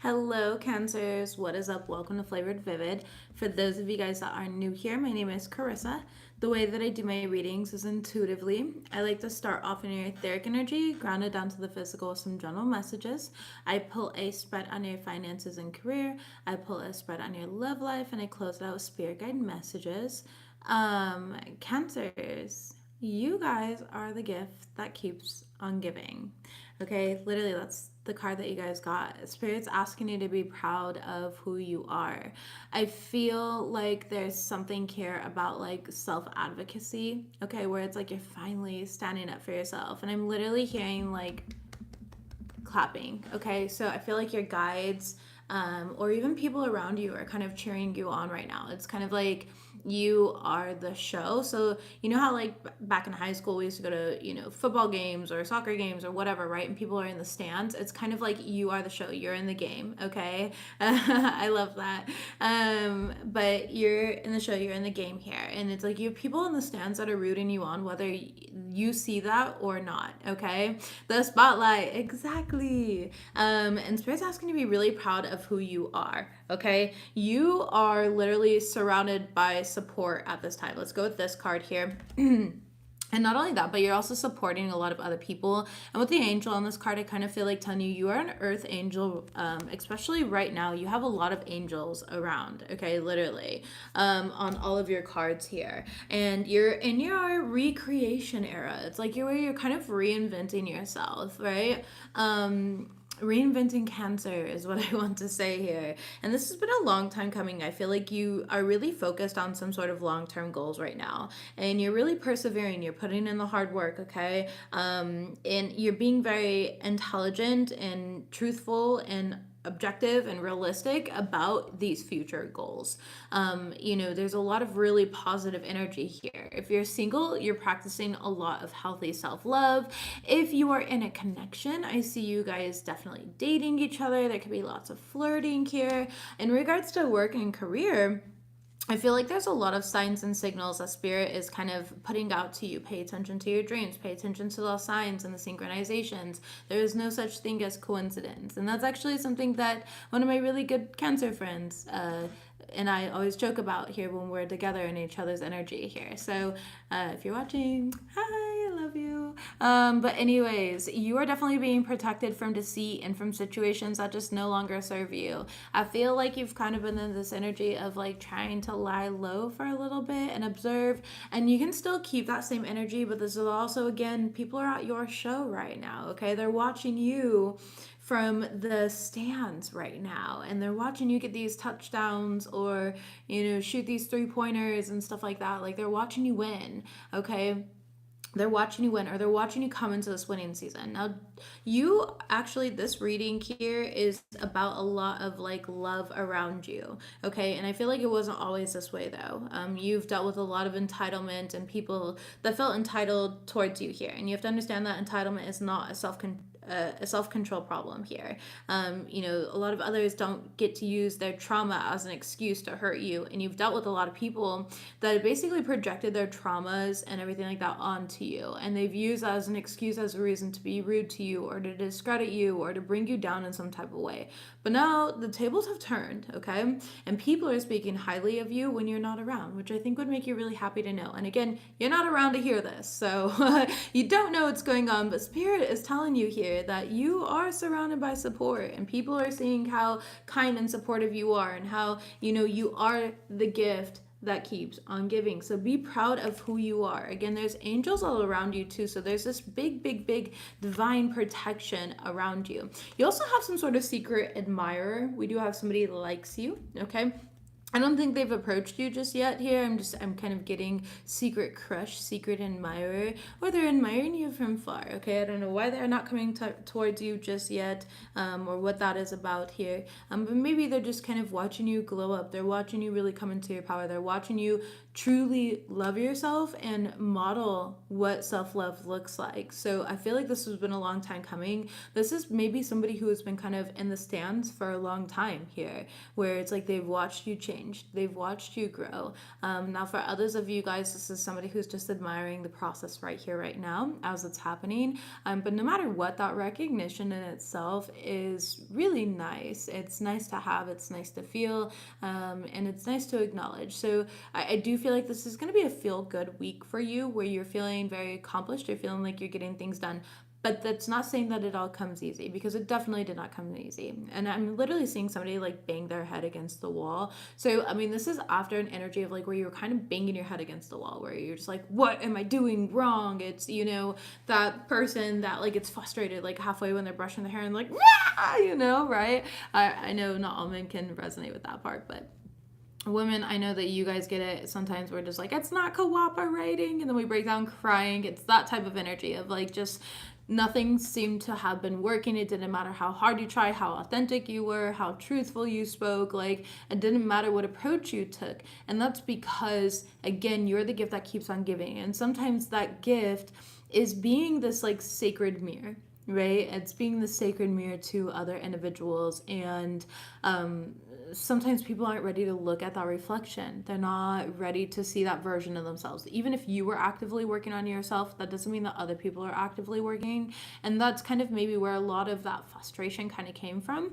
Hello, Cancers. What is up? Welcome to Flavored Vivid. For those of you guys that are new here, my name is Carissa. The way that I do my readings is intuitively. I like to start off in your etheric energy, grounded down to the physical with some general messages. I pull a spread on your finances and career. I pull a spread on your love life, and I close it out with spirit guide messages. Cancers, you guys are the gift that keeps on giving. Okay, literally, that's the card that you guys got. Spirit's asking you to be proud of who you are. I feel like there's something here about like self advocacy, okay, where it's like you're finally standing up for yourself. And I'm literally hearing like clapping, okay? So I feel like your guides or even people around you are kind of cheering you on right now. It's kind of like you are the show. So you know how like back in high school we used to go to, football games or soccer games or whatever, right? And people are in the stands. It's kind of like you are the show. You're in the game, okay? I love that. But you're in the show, you're in the game here. And it's like you have people in the stands that are rooting you on, whether you see that or not, okay? The spotlight, exactly. And Spirit's asking you to be really proud of who you are, okay? You are literally surrounded by support at this time. Let's go with this card here. And not only that, but you're also supporting a lot of other people. And with the angel on this card, I kind of feel like telling you are an earth angel, especially right now. You have a lot of angels around, okay, literally, on all of your cards here. And you're in your recreation era. It's like you're kind of reinventing yourself, right? Reinventing cancer is what I want to say here. And this has been a long time coming. I feel like you are really focused on some sort of long-term goals right now. And you're really persevering. You're putting in the hard work, okay? And you're being very intelligent and truthful and objective and realistic about these future goals. There's a lot of really positive energy here. If you're single, you're practicing a lot of healthy self-love. If you are in a connection, I see you guys definitely dating each other. There could be lots of flirting here. In regards to work and career, I feel like there's a lot of signs and signals that Spirit is kind of putting out to you. Pay attention to your dreams. Pay attention to the signs and the synchronizations. There is no such thing as coincidence. And that's actually something that one of my really good Cancer friends and I always joke about here when we're together in each other's energy here. So if you're watching, hi, I love you. But anyways, you are definitely being protected from deceit and from situations that just no longer serve you. I feel like you've kind of been in this energy of like trying to lie low for a little bit and observe, and you can still keep that same energy, but this is also, again, people are at your show right now, okay? They're watching you from the stands right now, and they're watching you get these touchdowns or shoot these 3-pointers and stuff like that. Like, they're watching you win, okay? They're watching you win, or they're watching you come into this winning season. Now, you actually, this reading here is about a lot of like love around you, okay? And I feel like it wasn't always this way though. You've dealt with a lot of entitlement and people that felt entitled towards you here, and you have to understand that entitlement is not a self-control problem here. A lot of others don't get to use their trauma as an excuse to hurt you, and you've dealt with a lot of people that basically projected their traumas and everything like that onto you, and they've used that as an excuse, as a reason to be rude to you or to discredit you or to bring you down in some type of way. But now the tables have turned, okay? And people are speaking highly of you when you're not around, which I think would make you really happy to know. And again, you're not around to hear this, so you don't know what's going on, but Spirit is telling you here that you are surrounded by support, and people are seeing how kind and supportive you are, and how you are the gift that keeps on giving. So be proud of who you are. Again, there's angels all around you too, so there's this big divine protection around you. You also have some sort of secret admirer. We do have somebody that likes you, okay? I don't think they've approached you just yet here. I'm kind of getting secret crush, secret admirer, or they're admiring you from far, okay? I don't know why they're not coming towards you just yet, or what that is about here. But maybe they're just kind of watching you glow up. They're watching you really come into your power. They're watching you truly love yourself and model what self-love looks like. So I feel like this has been a long time coming. This is maybe somebody who has been kind of in the stands for a long time here, where it's like they've watched you change. changed. They've watched you grow. Now, for others of you guys, this is somebody who's just admiring the process right here, right now, as it's happening. But no matter what, that recognition in itself is really nice. It's nice to have, it's nice to feel, and it's nice to acknowledge. So I do feel like this is going to be a feel good week for you, where you're feeling very accomplished, you're feeling like you're getting things done. But that's not saying that it all comes easy, because it definitely did not come easy. And I'm literally seeing somebody like bang their head against the wall. So, I mean, this is after an energy of like where you're kind of banging your head against the wall, where you're just like, what am I doing wrong? It's, you know, that person that like gets frustrated like halfway when they're brushing their hair and like, Rah! You know, right? I know not all men can resonate with that part, but women, I know that you guys get it. Sometimes we're just like, it's not cooperating, and then we break down crying. It's that type of energy of like just nothing seemed to have been working. It didn't matter how hard you tried, how authentic you were, how truthful you spoke. Like, it didn't matter what approach you took. And that's because, again, you're the gift that keeps on giving. And sometimes that gift is being this like sacred mirror, right? It's being the sacred mirror to other individuals. And sometimes people aren't ready to look at that reflection. They're not ready to see that version of themselves. Even if you were actively working on yourself, that doesn't mean that other people are actively working. And that's kind of maybe where a lot of that frustration kind of came from.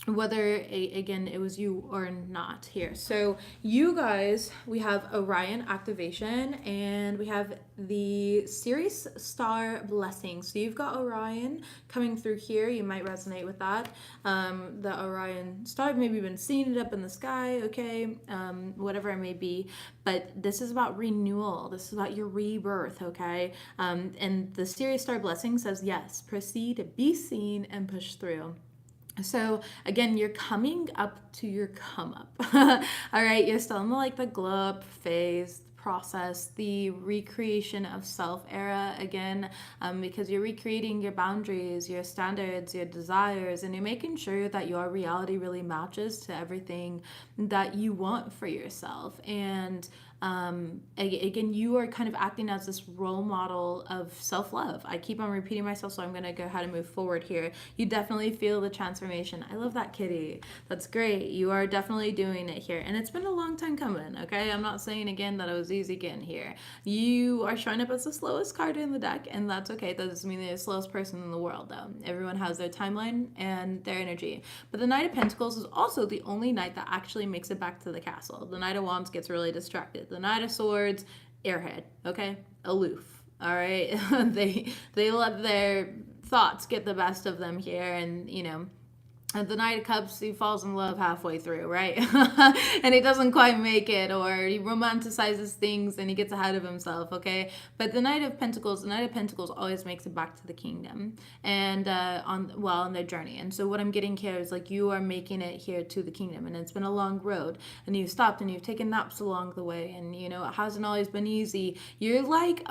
Whether again it was you or not here. So you guys, we have Orion activation, and we have the Sirius star blessing. So you've got Orion coming through here. You might resonate with that. The Orion star, maybe you've been seeing it up in the sky, okay, whatever it may be. But this is about renewal. This is about your rebirth, okay? And the Sirius star blessing says, yes, proceed, be seen, and push through. So again, you're coming up to your come up. All right, you're still in the glow up phase, process, the recreation of self era again, because you're recreating your boundaries, your standards, your desires, and you're making sure that your reality really matches to everything that you want for yourself. And again, you are kind of acting as this role model of self-love. I keep on repeating myself, so I'm going to go ahead and move forward here. You definitely feel the transformation. I love that, kitty. That's great. You are definitely doing it here, and it's been a long time coming, okay? I'm not saying again that it was easy getting here. You are showing up as the slowest card in the deck, and that's okay. That doesn't mean they're the slowest person in the world, though. Everyone has their timeline and their energy. But the Knight of Pentacles is also the only knight that actually makes it back to the castle. The Knight of Wands gets really distracted. The Knight of Swords, airhead, okay? Aloof, all right? They let their thoughts get the best of them here, and, you know, at the Knight of Cups, he falls in love halfway through, right? And he doesn't quite make it, or he romanticizes things and he gets ahead of himself, okay? But the Knight of Pentacles always makes it back to the kingdom, and on their journey. And so what I'm getting here is like, you are making it here to the kingdom, and it's been a long road, and you've stopped and you've taken naps along the way, and you know, it hasn't always been easy. You're like,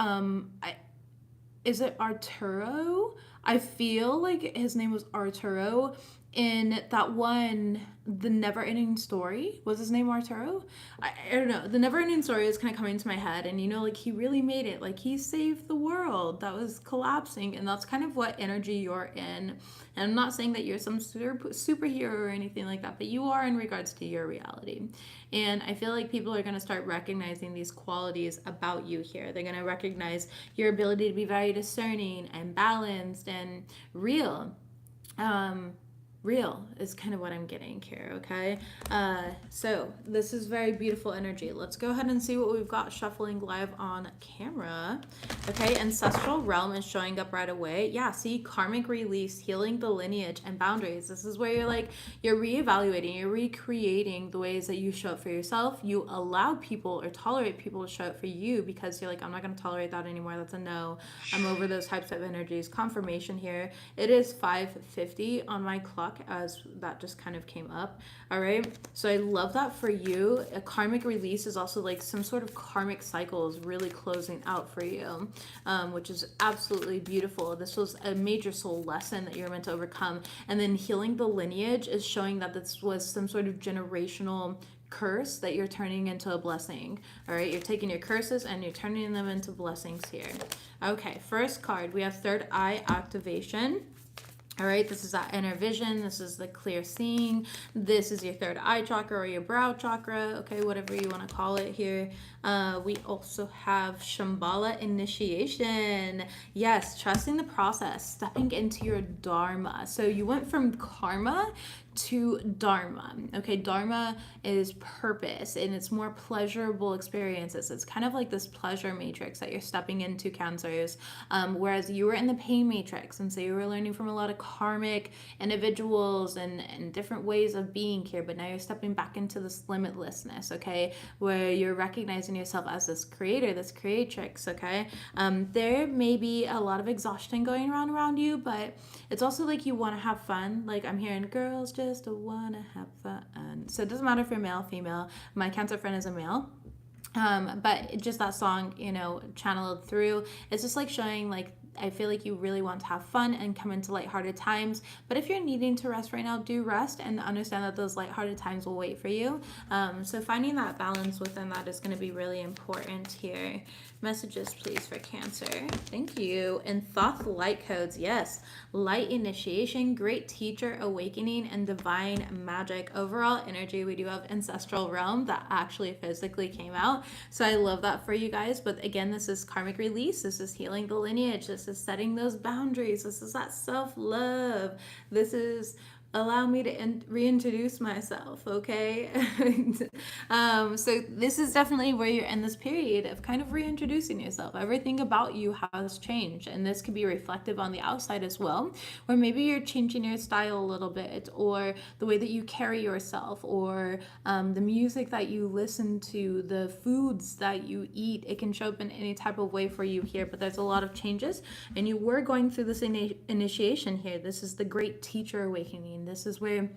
is it Arturo? I feel like his name was Arturo in that one, The Never Ending Story. Was his name Arturo? I don't know. The Never Ending Story is kind of coming to my head, and you know, like, he really made it. Like, he saved the world that was collapsing, and that's kind of what energy you're in. And I'm not saying that you're some superhero or anything like that, but you are in regards to your reality. And I feel like people are going to start recognizing these qualities about you here. They're going to recognize your ability to be very discerning and balanced and real. Real is kind of what I'm getting here, okay? So this is very beautiful energy. Let's go ahead and see what we've got shuffling live on camera. Okay, Ancestral Realm is showing up right away. Yeah, see, karmic release, healing the lineage, and boundaries. This is where you're reevaluating, you're recreating the ways that you show up for yourself. You allow people or tolerate people to show up for you, because you're like, I'm not going to tolerate that anymore. That's a no. I'm over those types of energies. Confirmation here. It is 5:50 on my clock, as that just kind of came up. All right, so I love that for you. A karmic release is also like some sort of karmic cycle is really closing out for you, which is absolutely beautiful. This was a major soul lesson that you're meant to overcome. And then healing the lineage is showing that this was some sort of generational curse that you're turning into a blessing. All right, you're taking your curses and you're turning them into blessings here. Okay, first card, we have Third Eye activation. All right, this is that inner vision. This is the clear seeing. This is your third eye chakra or your brow chakra. Okay, whatever you want to call it here. We also have Shambhala initiation. Yes, trusting the process, stepping into your dharma. So you went from karma to dharma. Okay, dharma is purpose and it's more pleasurable experiences. It's kind of like this pleasure matrix that you're stepping into, Cancers. Whereas you were in the pain matrix, and so you were learning from a lot of karmic individuals and different ways of being here. But now you're stepping back into this limitlessness, okay, where you're recognizing yourself as this creator, this creatrix, okay. There may be a lot of exhaustion going around you, but it's also like you want to have fun. Like I'm hearing girls just want to have fun. So it doesn't matter if you're male, female. My Cancer friend is a male. But just that song, you know, channeled through, it's just like showing like I feel like you really want to have fun and come into lighthearted times. But if you're needing to rest right now, do rest and understand that those lighthearted times will wait for you. So finding that balance within that is going to be really important here. Messages, please, for Cancer. Thank you. And Thoth light codes. Yes. Light initiation, great teacher, awakening, and divine magic. Overall energy, we do have ancestral realm that actually physically came out. So I love that for you guys. But again, this is karmic release. This is healing the lineage. This is setting those boundaries. This is that self-love. This is allow me to reintroduce myself, okay? So this is definitely where you're in this period of kind of reintroducing yourself. Everything about you has changed, and this could be reflective on the outside as well, where maybe you're changing your style a little bit, or the way that you carry yourself, or the music that you listen to, the foods that you eat. It can show up in any type of way for you here, but there's a lot of changes, and you were going through this initiation here. This is the great teacher awakening. This is where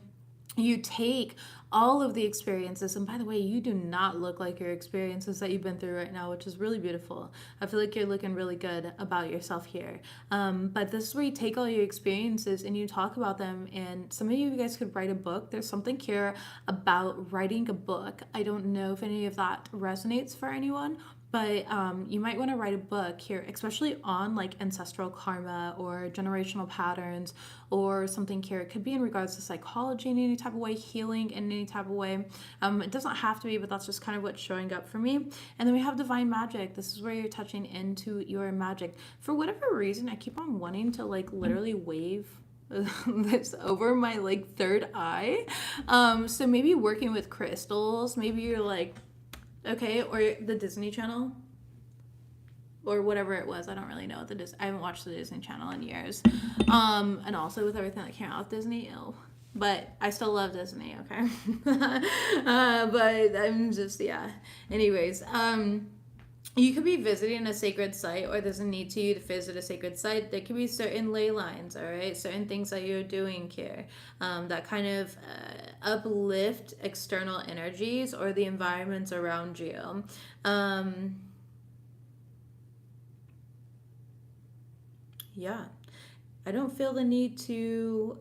you take all of the experiences, and by the way, you do not look like your experiences that you've been through right now, which is really beautiful. I feel like you're looking really good about yourself here. But this is where you take all your experiences and you talk about them, and some of you guys could write a book. There's something here about writing a book. I don't know if any of that resonates for anyone, but you might want to write a book here, especially on like ancestral karma or generational patterns or something here. It could be in regards to psychology in any type of way, healing in any type of way. It doesn't have to be, but that's just kind of what's showing up for me. And then we have divine magic. This is where you're touching into your magic. For whatever reason, I keep on wanting to like literally wave this over my like third eye. So maybe working with crystals, maybe you're like, okay, or the Disney Channel, or whatever it was. I don't really know what I haven't watched the Disney Channel in years. And also with everything that came out with Disney, ew. But I still love Disney, okay? But I'm just, yeah. Anyways, you could be visiting a sacred site, or there's a need to you to visit a sacred site. There could be certain ley lines, all right? Certain things that you're doing here that kind of uplift external energies or the environments around you. Yeah. I don't feel the need to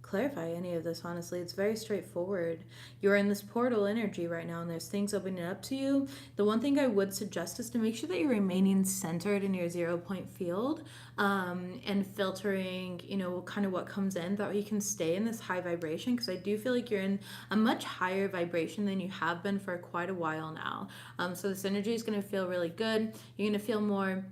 clarify any of this, honestly. It's very straightforward. You're in this portal energy right now, and there's things opening up to you. The one thing I would suggest is to make sure that you're remaining centered in your 0-point field, and filtering, you know, kind of what comes in, that you can stay in this high vibration, because I do feel like you're in a much higher vibration than you have been for quite a while now. So this energy is going to feel really good. You're going to feel more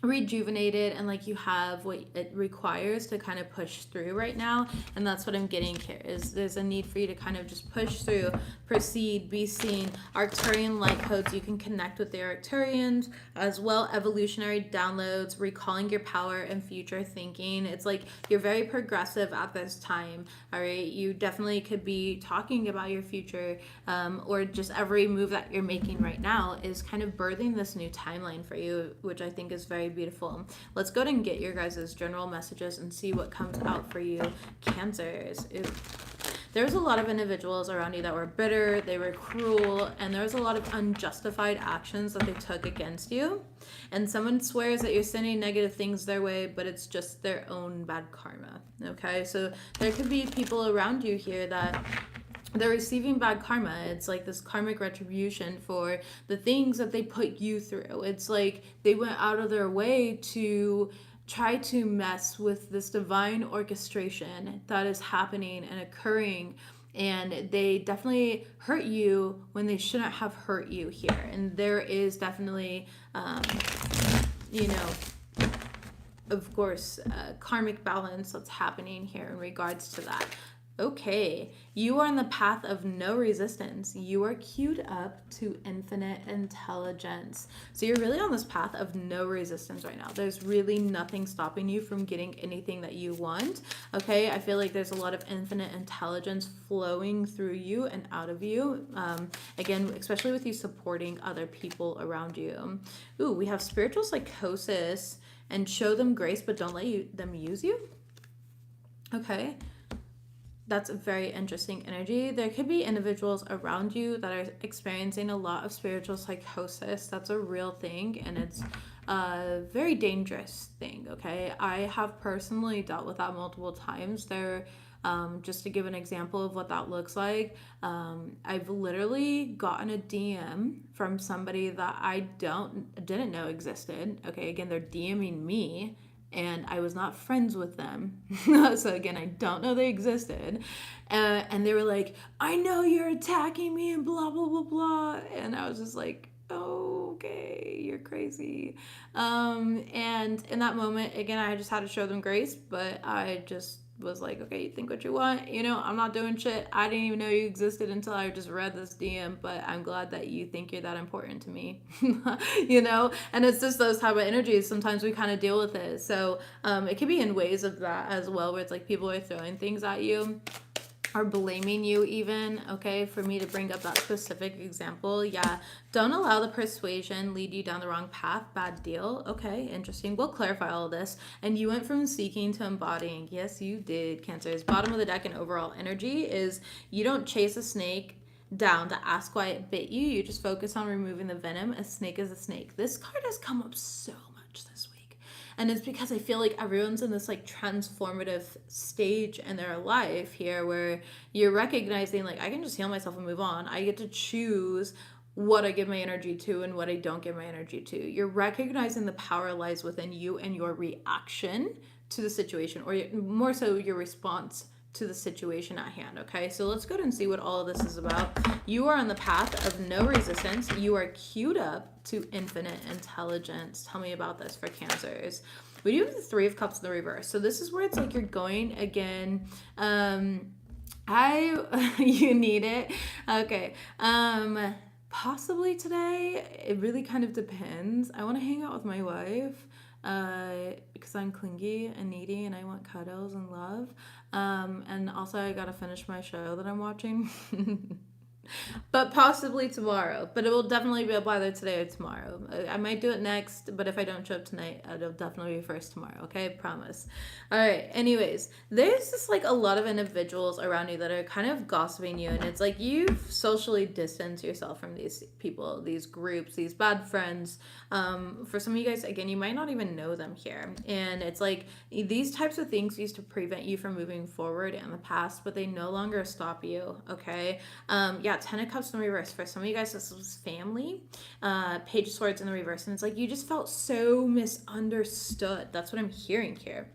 rejuvenated and like you have what it requires to kind of push through right now. And that's what I'm getting here, is there's a need for you to kind of just push through, proceed, be seen. Arcturian light codes, you can connect with the Arcturians as well. Evolutionary downloads, recalling your power and future thinking. It's like you're very progressive at this time, all right? You definitely could be talking about your future, or just every move that you're making right now is kind of birthing this new timeline for you, which I think is very beautiful. Let's go ahead and get your guys' general messages and see what comes out for you, Cancers. There's a lot of individuals around you that were bitter, they were cruel, and there's a lot of unjustified actions that they took against you. And someone swears that you're sending negative things their way, but it's just their own bad karma. Okay, so there could be people around you here that they're receiving bad karma. It's like this karmic retribution for the things that they put you through. It's like they went out of their way to try to mess with this divine orchestration that is happening and occurring, and they definitely hurt you when they shouldn't have hurt you here. And there is definitely you know, of course, karmic balance that's happening here in regards to that. Okay, you are on the path of no resistance. You are queued up to infinite intelligence. So you're really on this path of no resistance right now. There's really nothing stopping you from getting anything that you want. Okay, I feel like there's a lot of infinite intelligence flowing through you and out of you. Again, especially with you supporting other people around you. Ooh, we have spiritual psychosis and show them grace, but don't let them use you. Okay. That's a very interesting energy. There could be individuals around you that are experiencing a lot of spiritual psychosis. That's a real thing, and it's a very dangerous thing, okay? I have personally dealt with that multiple times. Just to give an example of what that looks like, I've literally gotten a DM from somebody that I didn't know existed. Okay, again, they're DMing me, and I was not friends with them. So again, I don't know they existed. And they were like, I know you're attacking me and blah, blah, blah, blah. And I was just like, oh, okay, you're crazy. And in that moment, again, I just had to show them grace, but I just was like, okay, you think what you want, I'm not doing shit. I didn't even know you existed until I just read this DM, but I'm glad that you think you're that important to me. And it's just those type of energies. Sometimes we kind of deal with it. So it can be in ways of that as well, where it's like people are throwing things at you or blaming you even. Okay, for me to bring up that specific example, yeah, don't allow the persuasion lead you down the wrong path. Bad deal. Okay, interesting. We'll clarify all of this. And you went from seeking to embodying. Yes, you did, Cancers. Bottom of the deck and overall energy is you don't chase a snake down to ask why it bit you. You just focus on removing the venom. A snake is a snake. This card has come up so much this week. And it's because I feel like everyone's in this transformative stage in their life here, where you're recognizing I can just heal myself and move on. I get to choose what I give my energy to and what I don't give my energy to. You're recognizing the power lies within you and your reaction to the situation, or more so your response to the situation at hand. Okay, so let's go ahead and see what all of this is about. You are on the path of no resistance. You are queued up to infinite intelligence. Tell me about this for Cancers. We do have the Three of Cups in the reverse. So this is where it's you're going again. You need it. Okay. Possibly today. It really kind of depends. I want to hang out with my wife because I'm clingy and needy and I want cuddles and love. And also I gotta finish my show that I'm watching. But possibly tomorrow. But it will definitely be either today or tomorrow. I might do it next, but if I don't show up tonight, it'll definitely be first tomorrow. Okay, promise. All right. Anyways, there's just a lot of individuals around you that are kind of gossiping you, and it's you've socially distanced yourself from these people, these groups, these bad friends. For some of you guys, again, you might not even know them here, and it's these types of things used to prevent you from moving forward in the past, but they no longer stop you. Okay. Yeah. 10 of Cups in the reverse. For some of you guys, this was family. Page of Swords in the reverse. And it's you just felt so misunderstood. That's what I'm hearing here.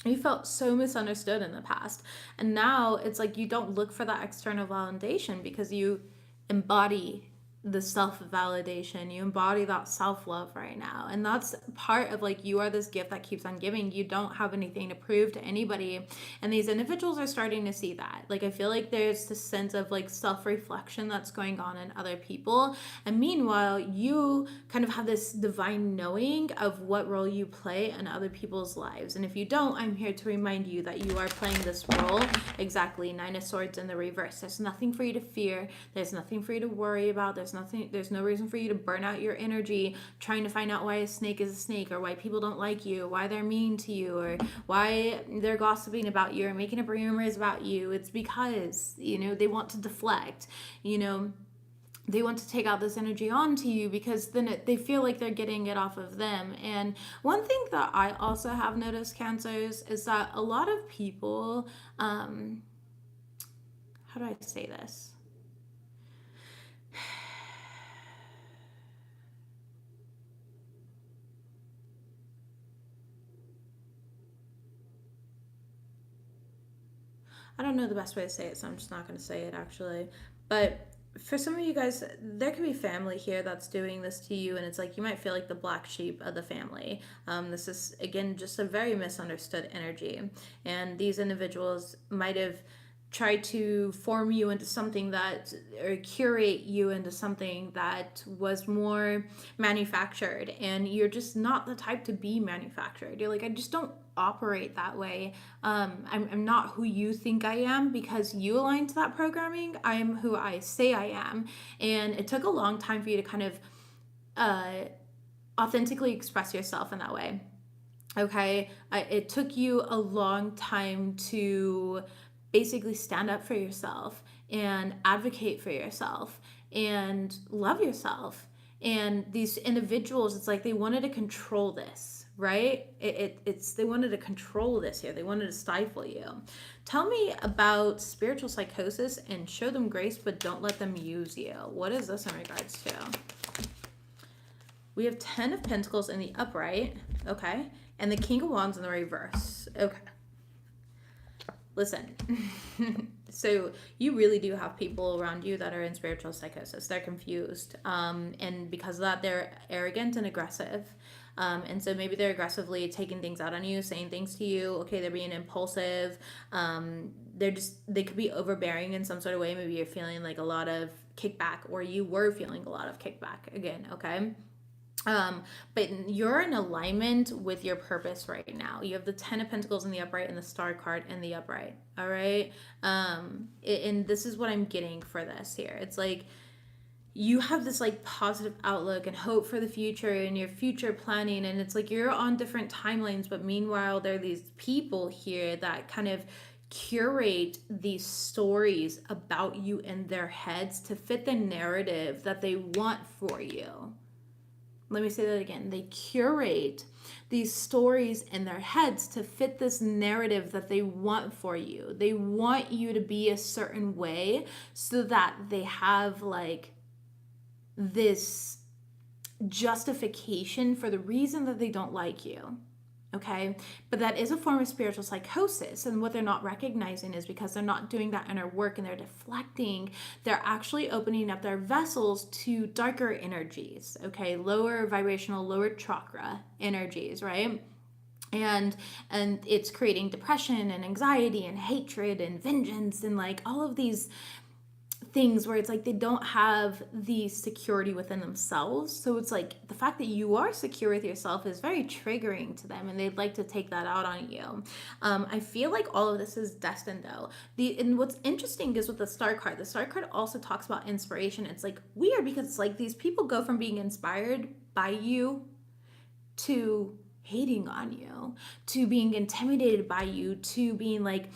You felt so misunderstood in the past. And now it's you don't look for that external validation because you embody the self-validation. You embody that self-love right now, and that's part of you are this gift that keeps on giving. You don't have anything to prove to anybody, and these individuals are starting to see that. I feel there's this sense of self-reflection that's going on in other people, and meanwhile you kind of have this divine knowing of what role you play in other people's lives. And if you don't, I'm here to remind you that you are playing this role. Exactly. 9 of Swords in the reverse. There's nothing for you to fear. There's nothing for you to worry about. There's no reason for you to burn out your energy trying to find out why a snake is a snake, or why people don't like you, why they're mean to you, or why they're gossiping about you or making up rumors about you. It's because, they want to deflect, they want to take out this energy onto you because then they feel like they're getting it off of them. And one thing that I also have noticed, Cancers, is that a lot of people, how do I say this? I don't know the best way to say it, so I'm just not going to say it actually. But for some of you guys, there could be family here that's doing this to you, and it's like you might feel like the black sheep of the family. This is, again, just a very misunderstood energy. And these individuals might have try to form you into something that, or curate you into something that was more manufactured, and you're just not the type to be manufactured. You're like, I just don't operate that way. I'm not who you think I am because you align to that programming. I'm who I say I am. And it took a long time for you to kind of uh, authentically express yourself in that way. Okay, it took you a long time to basically stand up for yourself and advocate for yourself and love yourself. And these individuals, it's like they wanted to control this, right? It's they wanted to control this here. They wanted to stifle you. Tell me about spiritual psychosis and show them grace, but don't let them use you. What is this in regards to? We have 10 of Pentacles in the upright, okay? And the King of Wands in the reverse. Okay. Listen. So you really do have people around you that are in spiritual psychosis. They're confused. And because of that, they're arrogant and aggressive. And so maybe they're aggressively taking things out on you, saying things to you. Okay, they're being impulsive. They could be overbearing in some sort of way. Maybe you're feeling like a lot of kickback, or you were feeling a lot of kickback again, okay? But you're in alignment with your purpose right now. You have the 10 of Pentacles in the upright and the Star card in the upright. All right. And this is what I'm getting for this here. It's like you have this like positive outlook and hope for the future and your future planning. And it's like you're on different timelines, but meanwhile, there are these people here that kind of curate these stories about you in their heads to fit the narrative that they want for you. Let me say that again. They curate these stories in their heads to fit this narrative that they want for you. They want you to be a certain way so that they have like this justification for the reason that they don't like you. Okay, but that is a form of spiritual psychosis, and what they're not recognizing is because they're not doing that inner work and they're deflecting, they're actually opening up their vessels to darker energies, okay, lower vibrational, lower chakra energies, right? And it's creating depression and anxiety and hatred and vengeance and like all of these things where it's like they don't have the security within themselves. So it's like the fact that you are secure with yourself is very triggering to them, and they'd like to take that out on you. I feel like all of this is destined though. And what's interesting is with the Star card also talks about inspiration. It's like weird because it's like these people go from being inspired by you to hating on you, to being intimidated by you, to being like,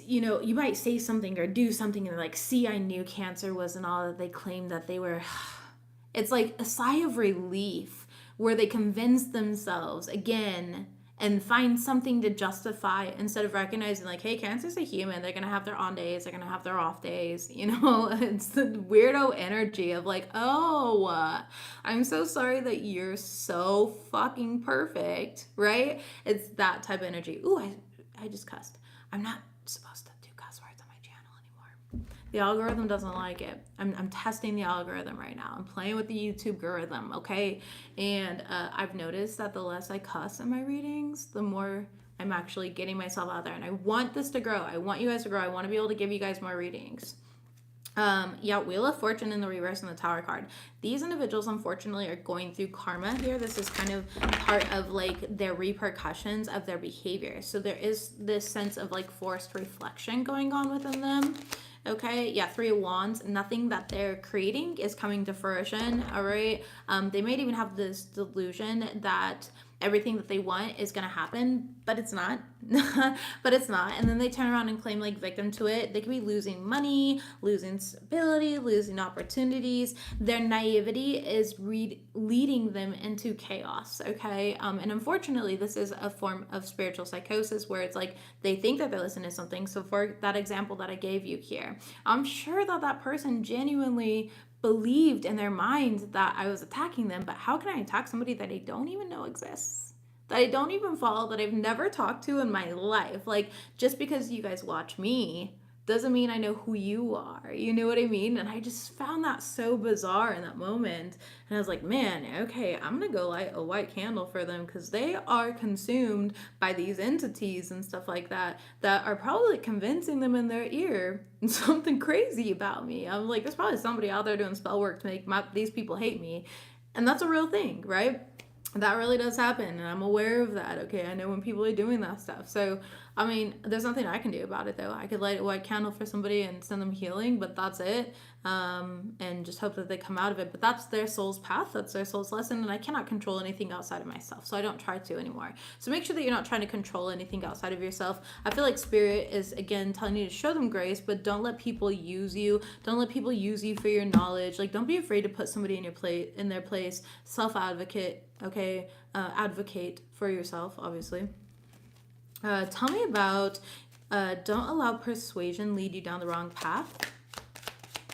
you know, you might say something or do something and they're like, see, I knew cancer wasn't all that they claimed that they were. It's like a sigh of relief where they convince themselves again and find something to justify instead of recognizing like, hey, cancer's a human. They're going to have their on days. They're going to have their off days. You know, it's the weirdo energy of like, oh, I'm so sorry that you're so fucking perfect, right? It's that type of energy. Ooh, I just cussed. I'm not supposed to do cuss words on my channel anymore. The algorithm doesn't like it. I'm testing the algorithm right now. I'm playing with the YouTube algorithm, okay? And I've noticed that the less I cuss in my readings, the more I'm actually getting myself out there. And I want this to grow. I want you guys to grow. I want to be able to give you guys more readings. Yeah, Wheel of Fortune in the reverse and the Tower card. These individuals, unfortunately, are going through karma here. This is kind of part of like their repercussions of their behavior. So there is this sense of like forced reflection going on within them. Okay, yeah, 3 of Wands. Nothing that they're creating is coming to fruition, all right? They might even have this delusion that everything that they want is going to happen, but it's not. But it's not. And then they turn around and claim like victim to it. They could be losing money, losing stability, losing opportunities. Their naivety is leading them into chaos, okay? And unfortunately, this is a form of spiritual psychosis where it's like they think that they're listening to something. So for that example that I gave you here, I'm sure that that person genuinely believed in their mind that I was attacking them, but how can I attack somebody that I don't even know exists? that I don't even follow, that I've never talked to in my life. Like, just because you guys watch me doesn't mean I know who you are. You know what I mean? And I just found that so bizarre in that moment. And I was like, man, okay, I'm going to go light a white candle for them, because they are consumed by these entities and stuff like that, that are probably convincing them in their ear something crazy about me. I'm like, there's probably somebody out there doing spell work to make these people hate me. And that's a real thing, right? That really does happen, and I'm aware of that. Okay, I know when people are doing that stuff. So I mean, there's nothing I can do about it, though. I could light a white candle for somebody and send them healing, but that's it. And just hope that they come out of it. But that's their soul's path, that's their soul's lesson, and I cannot control anything outside of myself, so I don't try to anymore. So make sure that you're not trying to control anything outside of yourself. I feel like Spirit is, again, telling you to show them grace, but don't let people use you. Don't let people use you for your knowledge. Like, don't be afraid to put somebody in their place. Self-advocate, okay? Advocate for yourself, obviously. Tell me about don't allow persuasion lead you down the wrong path.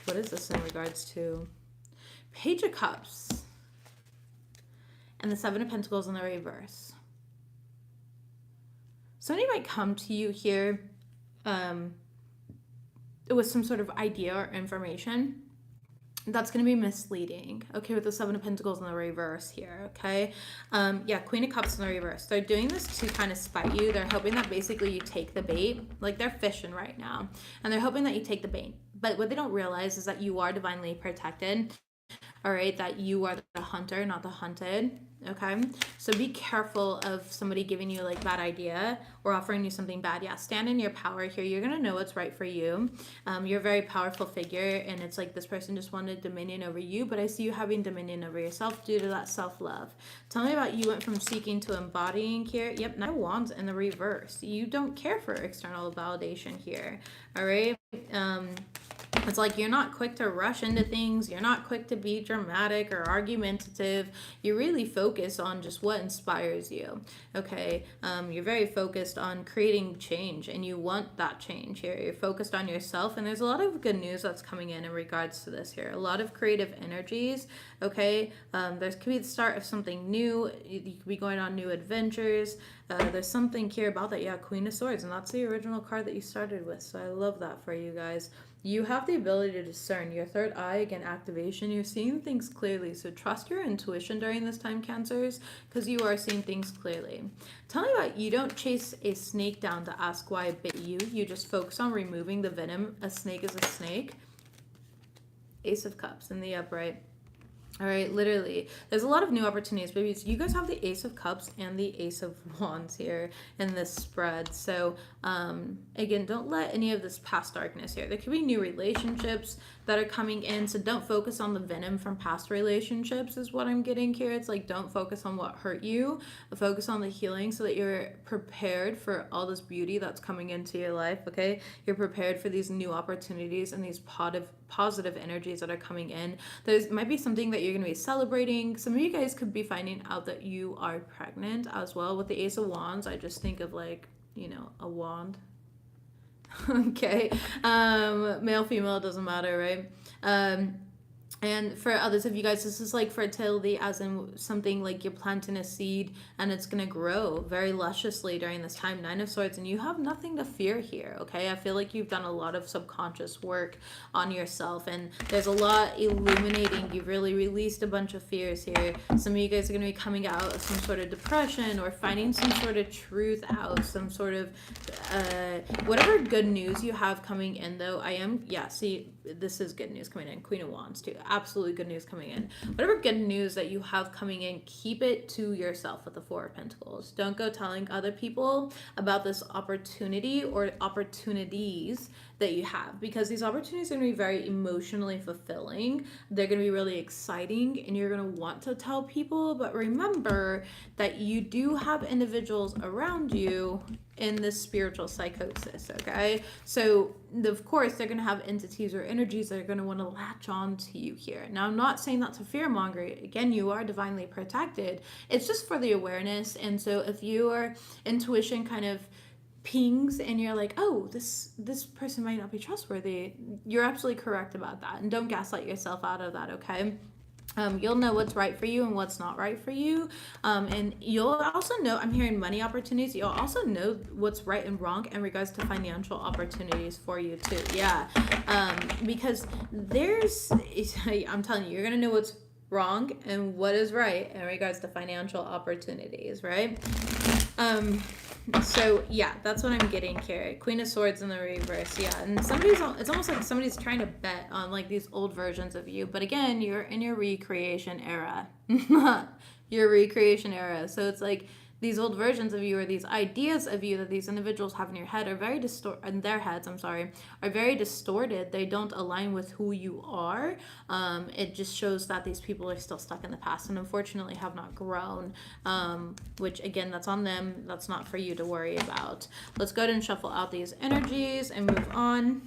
What is this in regards to? Page of Cups and the Seven of Pentacles in the reverse. Somebody might come to you here with some sort of idea or information that's going to be misleading, okay, with the Seven of Pentacles in the reverse here, okay? Yeah, Queen of Cups in the reverse. They're doing this to kind of spite you. They're hoping that basically you take the bait. Like, they're fishing right now, and they're hoping that you take the bait. But what they don't realize is that you are divinely protected, all right? That you are the hunter, not the hunted, okay? So be careful of somebody giving you like bad idea or offering you something bad. Yeah, stand in your power here. You're gonna know what's right for you. You're a very powerful figure, and it's like this person just wanted dominion over you, but I see you having dominion over yourself due to that self-love. Tell me about you went from seeking to embodying here. Yep, Knight of Wands in the reverse. You don't care for external validation here, all right? It's like you're not quick to rush into things. You're not quick to be dramatic or argumentative. You really focus on just what inspires you, okay? You're very focused on creating change, and you want that change here. You're focused on yourself, and there's a lot of good news that's coming in regards to this here. A lot of creative energies, okay? There could be the start of something new. You could be going on new adventures. There's something here about that. Yeah, Queen of Swords, and that's the original card that you started with, so I love that for you guys. You have the ability to discern. Your third eye, again, activation. You're seeing things clearly. So trust your intuition during this time, Cancers, because you are seeing things clearly. Tell me about you don't chase a snake down to ask why it bit you. You just focus on removing the venom. A snake is a snake. Ace of Cups in the upright. All right, literally, there's a lot of new opportunities, babies. You guys have the Ace of Cups and the Ace of Wands here in this spread. So, again, don't let any of this past darkness here. There could be new relationships that are coming in, so don't focus on the venom from past relationships is what I'm getting here. It's like, don't focus on what hurt you. Focus on the healing so that you're prepared for all this beauty that's coming into your life, okay? You're prepared for these new opportunities and these positive energies that are coming in. There's might be something that you're going to be celebrating. Some of you guys could be finding out that you are pregnant as well. With the Ace of Wands, I just think of like, you know, a wand. Okay. Male, female, doesn't matter, right? And for others of you guys, this is like fertility, as in something like you're planting a seed and it's going to grow very lusciously during this time. Nine of Swords, and you have nothing to fear here, okay? I feel like you've done a lot of subconscious work on yourself, and there's a lot illuminating. You've really released a bunch of fears here. Some of you guys are going to be coming out of some sort of depression or finding some sort of truth out, some sort of whatever good news you have coming in, though. This is good news coming in. Queen of Wands too. Absolutely good news coming in. Whatever good news that you have coming in, keep it to yourself with the Four of Pentacles. Don't go telling other people about this opportunity or opportunities that you have, because these opportunities are going to be very emotionally fulfilling. They're going to be really exciting, and you're going to want to tell people. But remember that you do have individuals around you in this spiritual psychosis, okay? So of course they're going to have entities or energies that are going to want to latch on to you here. Now, I'm not saying that to fear monger. Again, you are divinely protected. It's just for the awareness. And so if your intuition kind of pings and you're like, oh, this person might not be trustworthy, you're absolutely correct about that, and don't gaslight yourself out of that, okay? You'll know what's right for you and what's not right for you. And you'll also know, I'm hearing money opportunities. You'll also know what's right and wrong in regards to financial opportunities for you too. Yeah. Because I'm telling you, you're going to know what's wrong and what is right in regards to financial opportunities, right? So yeah, that's what I'm getting here. Queen of Swords in the reverse, yeah. And it's almost like somebody's trying to bet on like these old versions of you. But again, you're in your recreation era. Your recreation era. So it's like these old versions of you, or these ideas of you that these individuals have in your head, are very in their heads, I'm sorry, are very distorted. They don't align with who you are. It just shows that these people are still stuck in the past and unfortunately have not grown, which again, that's on them. That's not for you to worry about. Let's go ahead and shuffle out these energies and move on.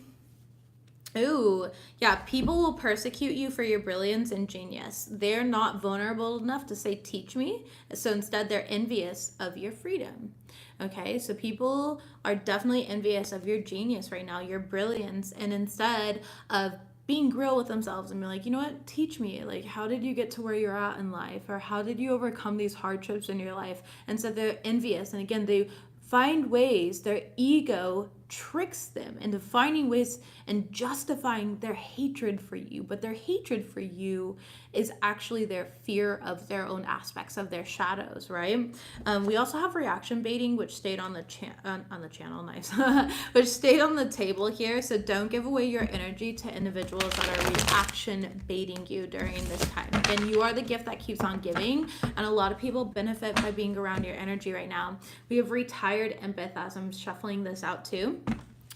Ooh, yeah, people will persecute you for your brilliance and genius. They're not vulnerable enough to say, teach me. So instead, they're envious of your freedom. Okay, so people are definitely envious of your genius right now, your brilliance. And instead of being real with themselves and be like, you know what, teach me. Like, how did you get to where you're at in life? Or how did you overcome these hardships in your life? And so they're envious. And again, they find ways, their ego tricks them into finding ways and justifying their hatred for you. But their hatred for you is actually their fear of their own aspects of their shadows, right? We also have reaction baiting, which stayed on the channel, nice, which stayed on the table here. So don't give away your energy to individuals that are reaction baiting you during this time. And you are the gift that keeps on giving, and a lot of people benefit by being around your energy right now. We have retired empath as I'm shuffling this out too.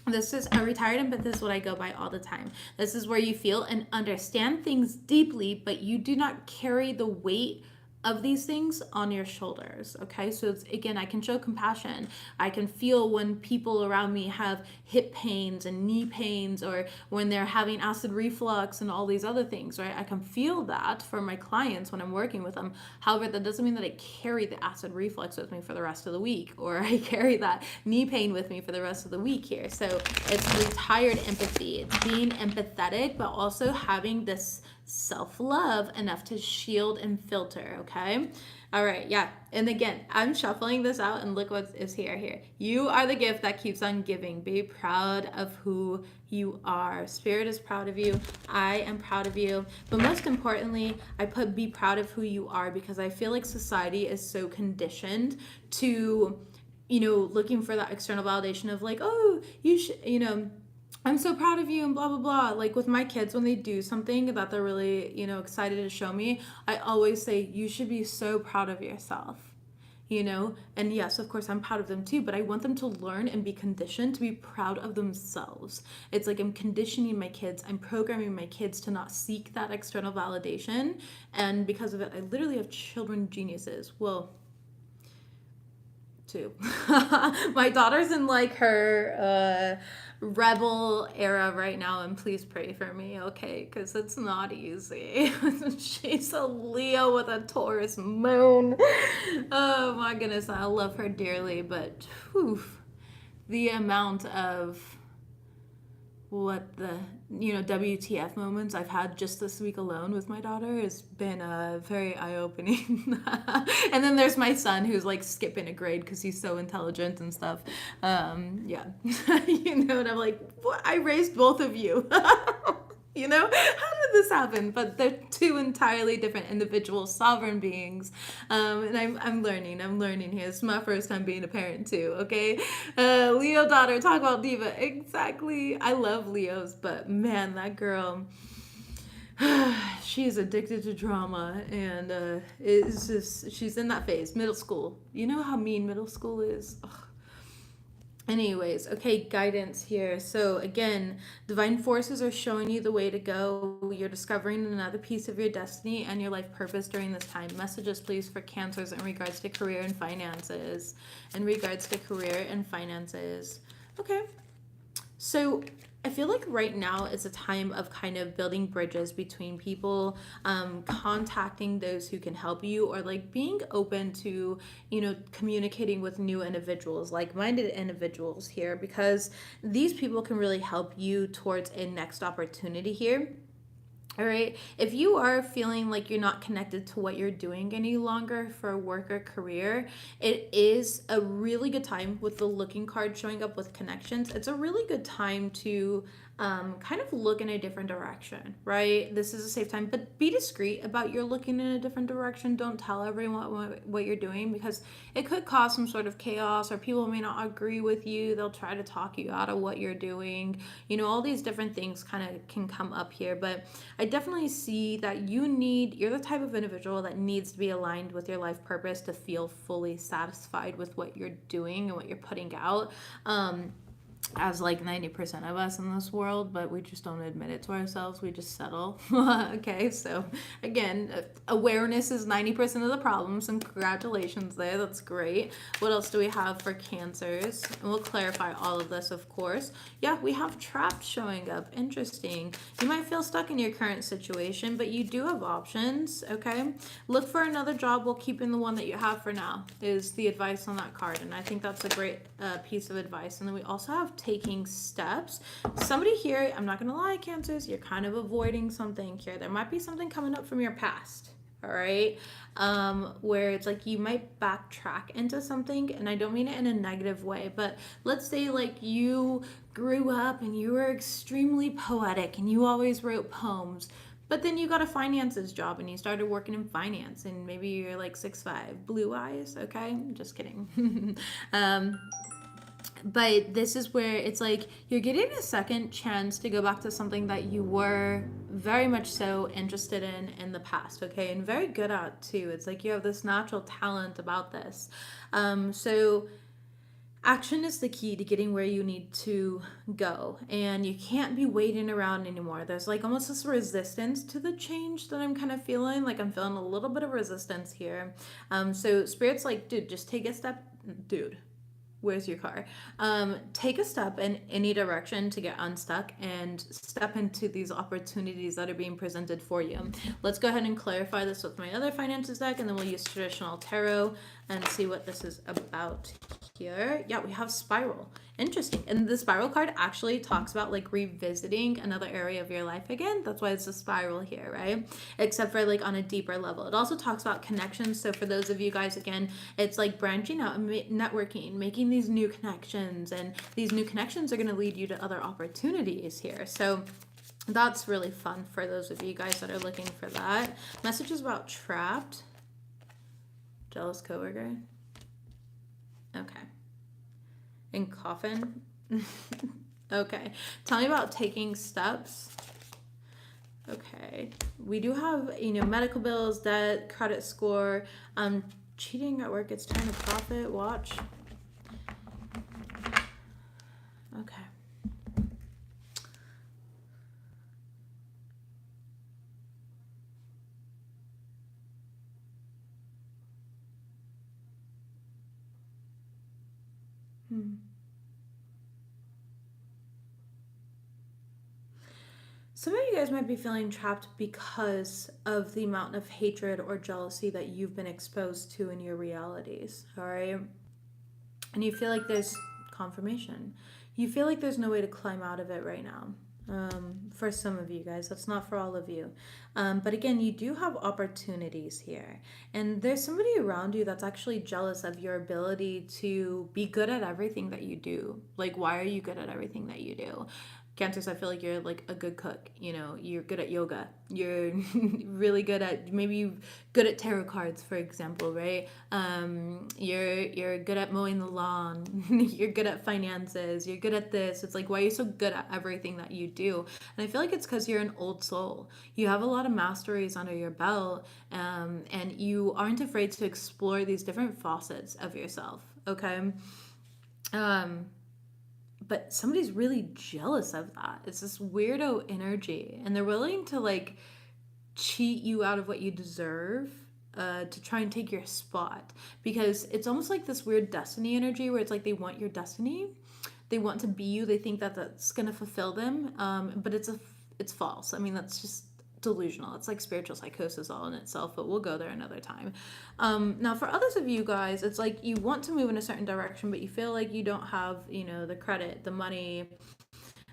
This is a retired empath is what I go by all the time. This is where you feel and understand things deeply, but you do not carry the weight of these things on your shoulders. Okay, so it's, again, I can show compassion. I can feel when people around me have hip pains and knee pains, or when they're having acid reflux and all these other things, right? I can feel that for my clients when I'm working with them. However, that doesn't mean that I carry the acid reflux with me for the rest of the week, or I carry that knee pain with me for the rest of the week here. So it's retired empathy. It's being empathetic, but also having this self-love enough to shield and filter. Okay, all right, yeah. And again, I'm shuffling this out, and look what is here. You are the gift that keeps on giving. Be proud of who you are. Spirit is proud of you. I am proud of you. But most importantly, I put be proud of who you are, because I feel like society is so conditioned to, looking for that external validation of like, oh, you should, I'm so proud of you and blah, blah, blah. Like with my kids, when they do something that they're really, excited to show me, I always say, you should be so proud of yourself, And yes, of course, I'm proud of them too, but I want them to learn and be conditioned to be proud of themselves. It's like I'm conditioning my kids, I'm programming my kids to not seek that external validation. And because of it, I literally have children geniuses. Well, too. My daughter's in like her rebel era right now, and please pray for me, okay? Because it's not easy. She's a Leo with a Taurus moon. Oh my goodness, I love her dearly, but whew, the amount of WTF moments I've had just this week alone with my daughter has been very eye-opening. And then there's my son, who's like skipping a grade because he's so intelligent and stuff. Yeah. And I'm like, what? I raised both of you. How did this happen? But they're two entirely different individual sovereign beings. And I'm learning here. It's my first time being a parent too, okay? Leo daughter, talk about diva. Exactly. I love Leos, but man, that girl, she's addicted to drama, and it's just, she's in that phase, middle school. You know how mean middle school is? Ugh. Anyways, okay, guidance here. So again, divine forces are showing you the way to go. You're discovering another piece of your destiny and your life purpose during this time. Messages, please, for Cancers in regards to career and finances. Okay. So I feel like right now is a time of kind of building bridges between people, contacting those who can help you, or like being open to, communicating with new individuals, like-minded individuals here, because these people can really help you towards a next opportunity here. All right. If you are feeling like you're not connected to what you're doing any longer for work or career, it is a really good time with the looking card showing up with connections. It's a really good time to kind of look in a different direction, right? This is a safe time, but be discreet about your looking in a different direction. Don't tell everyone what you're doing, because it could cause some sort of chaos, or people may not agree with you. They'll try to talk you out of what you're doing. All these different things kind of can come up here, but I definitely see that you're the type of individual that needs to be aligned with your life purpose to feel fully satisfied with what you're doing and what you're putting out. As like 90% of us in this world, but we just don't admit it to ourselves. We just settle. Okay, so again, awareness is 90% of the problem. Some congratulations there. That's great. What else do we have for cancers? And we'll clarify all of this, of course. Yeah, we have trapped showing up. Interesting. You might feel stuck in your current situation, but you do have options. Okay, look for another job while keeping the one that you have for now, is the advice on that card. And I think that's a great piece of advice. And then we also have taking steps. Somebody here, I'm not gonna lie, cancers, you're kind of avoiding something here. There might be something coming up from your past, all right, where it's like you might backtrack into something, and I don't mean it in a negative way, but let's say like you grew up and you were extremely poetic and you always wrote poems, but then you got a finances job and you started working in finance, and maybe you're like 6'5", blue eyes, okay, just kidding. But this is where it's like you're getting a second chance to go back to something that you were very much so interested in the past, okay, and very good at too. It's like you have this natural talent about this. So action is the key to getting where you need to go, and you can't be waiting around anymore. There's like almost this resistance to the change that I'm kind of feeling. Like I'm feeling a little bit of resistance here. So spirit's like, dude, just take a step. Dude, where's your car? Take a step in any direction to get unstuck and step into these opportunities that are being presented for you. Let's go ahead and clarify this with my other finances deck, and then we'll use traditional tarot and see what this is about here. Yeah, we have spiral. Interesting. And the spiral card actually talks about like revisiting another area of your life again. That's why it's a spiral here, right? Except for like on a deeper level. It also talks about connections. So for those of you guys, again, it's like branching out and networking, making these new connections, and these new connections are going to lead you to other opportunities here. So that's really fun for those of you guys that are looking for that. Messages about trapped. Jealous coworker. Okay. And coffin. Okay. Tell me about taking steps. Okay. We do have, medical bills, debt, credit score, cheating at work, it's time to profit, watch. Okay. Some of you guys might be feeling trapped because of the amount of hatred or jealousy that you've been exposed to in your realities, all right? And you feel like there's confirmation. You feel like there's no way to climb out of it right now. For some of you guys, that's not for all of you. But again, you do have opportunities here. And there's somebody around you that's actually jealous of your ability to be good at everything that you do. Like, why are you good at everything that you do? Cancers, I feel like you're like a good cook. You're good at yoga. You're really good at, maybe you're good at tarot cards, for example, right? You're good at mowing the lawn. You're good at finances. You're good at this. It's like, why are you so good at everything that you do? And I feel like it's because you're an old soul. You have a lot of masteries under your belt, and you aren't afraid to explore these different facets of yourself, okay? But somebody's really jealous of that. It's this weirdo energy, and they're willing to like cheat you out of what you deserve to try and take your spot, because it's almost like this weird destiny energy where it's like they want your destiny, they want to be you, they think that that's gonna fulfill them, but it's false. I mean, that's just delusional. It's like spiritual psychosis all in itself, but we'll go there another time. Now for others of you guys, it's like you want to move in a certain direction, but you feel like you don't have, the credit, the money,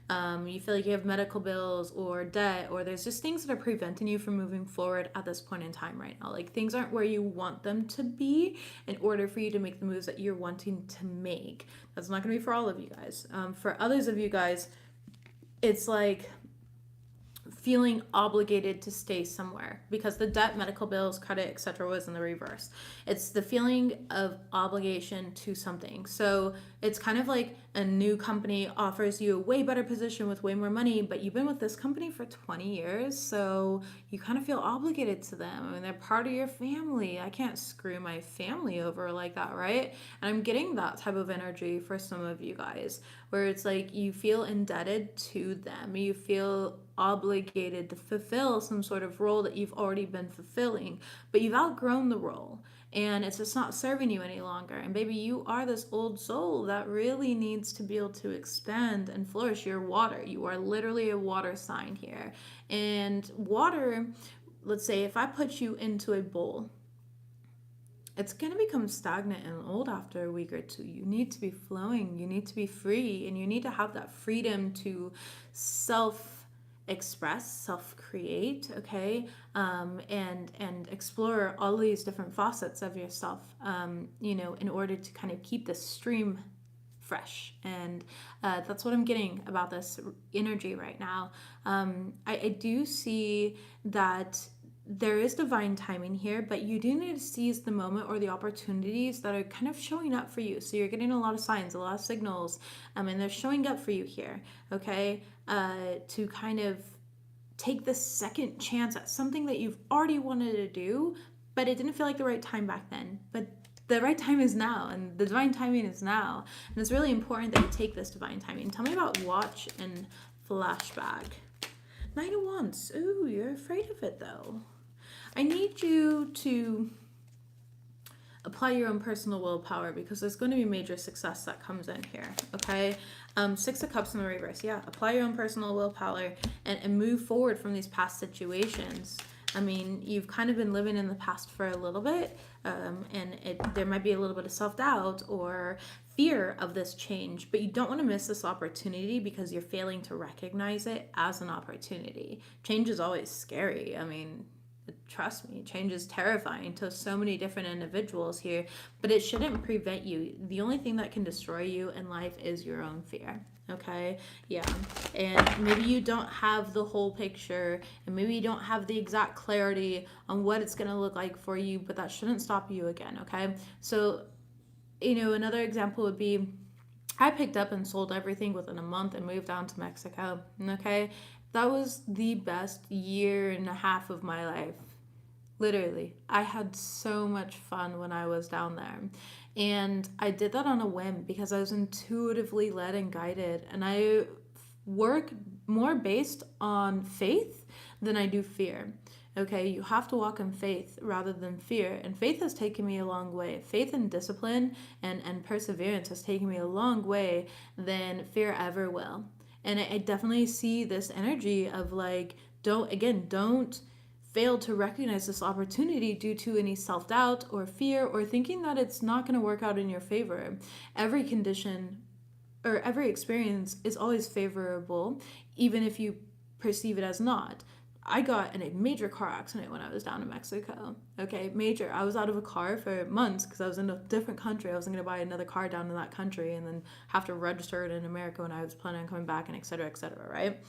You feel like you have medical bills or debt, or there's just things that are preventing you from moving forward at this point in time right now. Like things aren't where you want them to be in order for you to make the moves that you're wanting to make. That's not going to be for all of you guys. For others of you guys, it's like feeling obligated to stay somewhere because the debt, medical bills, credit, etc. was in the reverse. It's the feeling of obligation to something. So it's kind of like a new company offers you a way better position with way more money, but you've been with this company for 20 years, so you kind of feel obligated to them. I mean, they're part of your family. I can't screw my family over like that, right? And I'm getting that type of energy for some of you guys, where it's like you feel indebted to them. You feel obligated to fulfill some sort of role that you've already been fulfilling, but you've outgrown the role and it's just not serving you any longer. And baby, you are this old soul that really needs to be able to expand and flourish. You're water. You are literally a water sign here. And water, let's say if I put you into a bowl, it's going to become stagnant and old after a week or two. You need to be flowing. You need to be free. And you need to have that freedom to self-express, self-create, okay? And explore all these different facets of yourself, in order to kind of keep the stream fresh. And that's what I'm getting about this energy right now. I do see that there is divine timing here, but you do need to seize the moment or the opportunities that are kind of showing up for you. So you're getting a lot of signs, a lot of signals, and they're showing up for you here, okay? To kind of take the second chance at something that you've already wanted to do, but it didn't feel like the right time back then. But the right time is now, and the divine timing is now. And it's really important that you take this divine timing. Tell me about watch and flashback. Nine of Wands. Ooh, you're afraid of it though. I need you to apply your own personal willpower because there's going to be major success that comes in here, okay? Six of Cups in the reverse. Yeah, apply your own personal willpower and move forward from these past situations. I mean, you've kind of been living in the past for a little bit, and there might be a little bit of self-doubt or fear of this change, but you don't want to miss this opportunity because you're failing to recognize it as an opportunity. Change is always scary. I mean, trust me, change is terrifying to so many different individuals here, but it shouldn't prevent you. The only thing that can destroy you in life is your own fear. Okay, yeah, and maybe you don't have the whole picture, and maybe you don't have the exact clarity on what it's going to look like for you, but that shouldn't stop you again, okay? So, another example would be, I picked up and sold everything within a month and moved down to Mexico, okay? That was the best year and a half of my life. Literally, I had so much fun when I was down there. And I did that on a whim because I was intuitively led and guided. And I work more based on faith than I do fear. Okay, you have to walk in faith rather than fear. And faith has taken me a long way. Faith and discipline and perseverance has taken me a long way than fear ever will. And I definitely see this energy of like, don't fail to recognize this opportunity due to any self-doubt or fear or thinking that it's not going to work out in your favor. Every condition or every experience is always favorable, even if you perceive it as not. I got in a major car accident when I was down in Mexico. Okay, major. I was out of a car for months because I was in a different country. I wasn't going to buy another car down in that country and then have to register it in America when I was planning on coming back, and et cetera, right?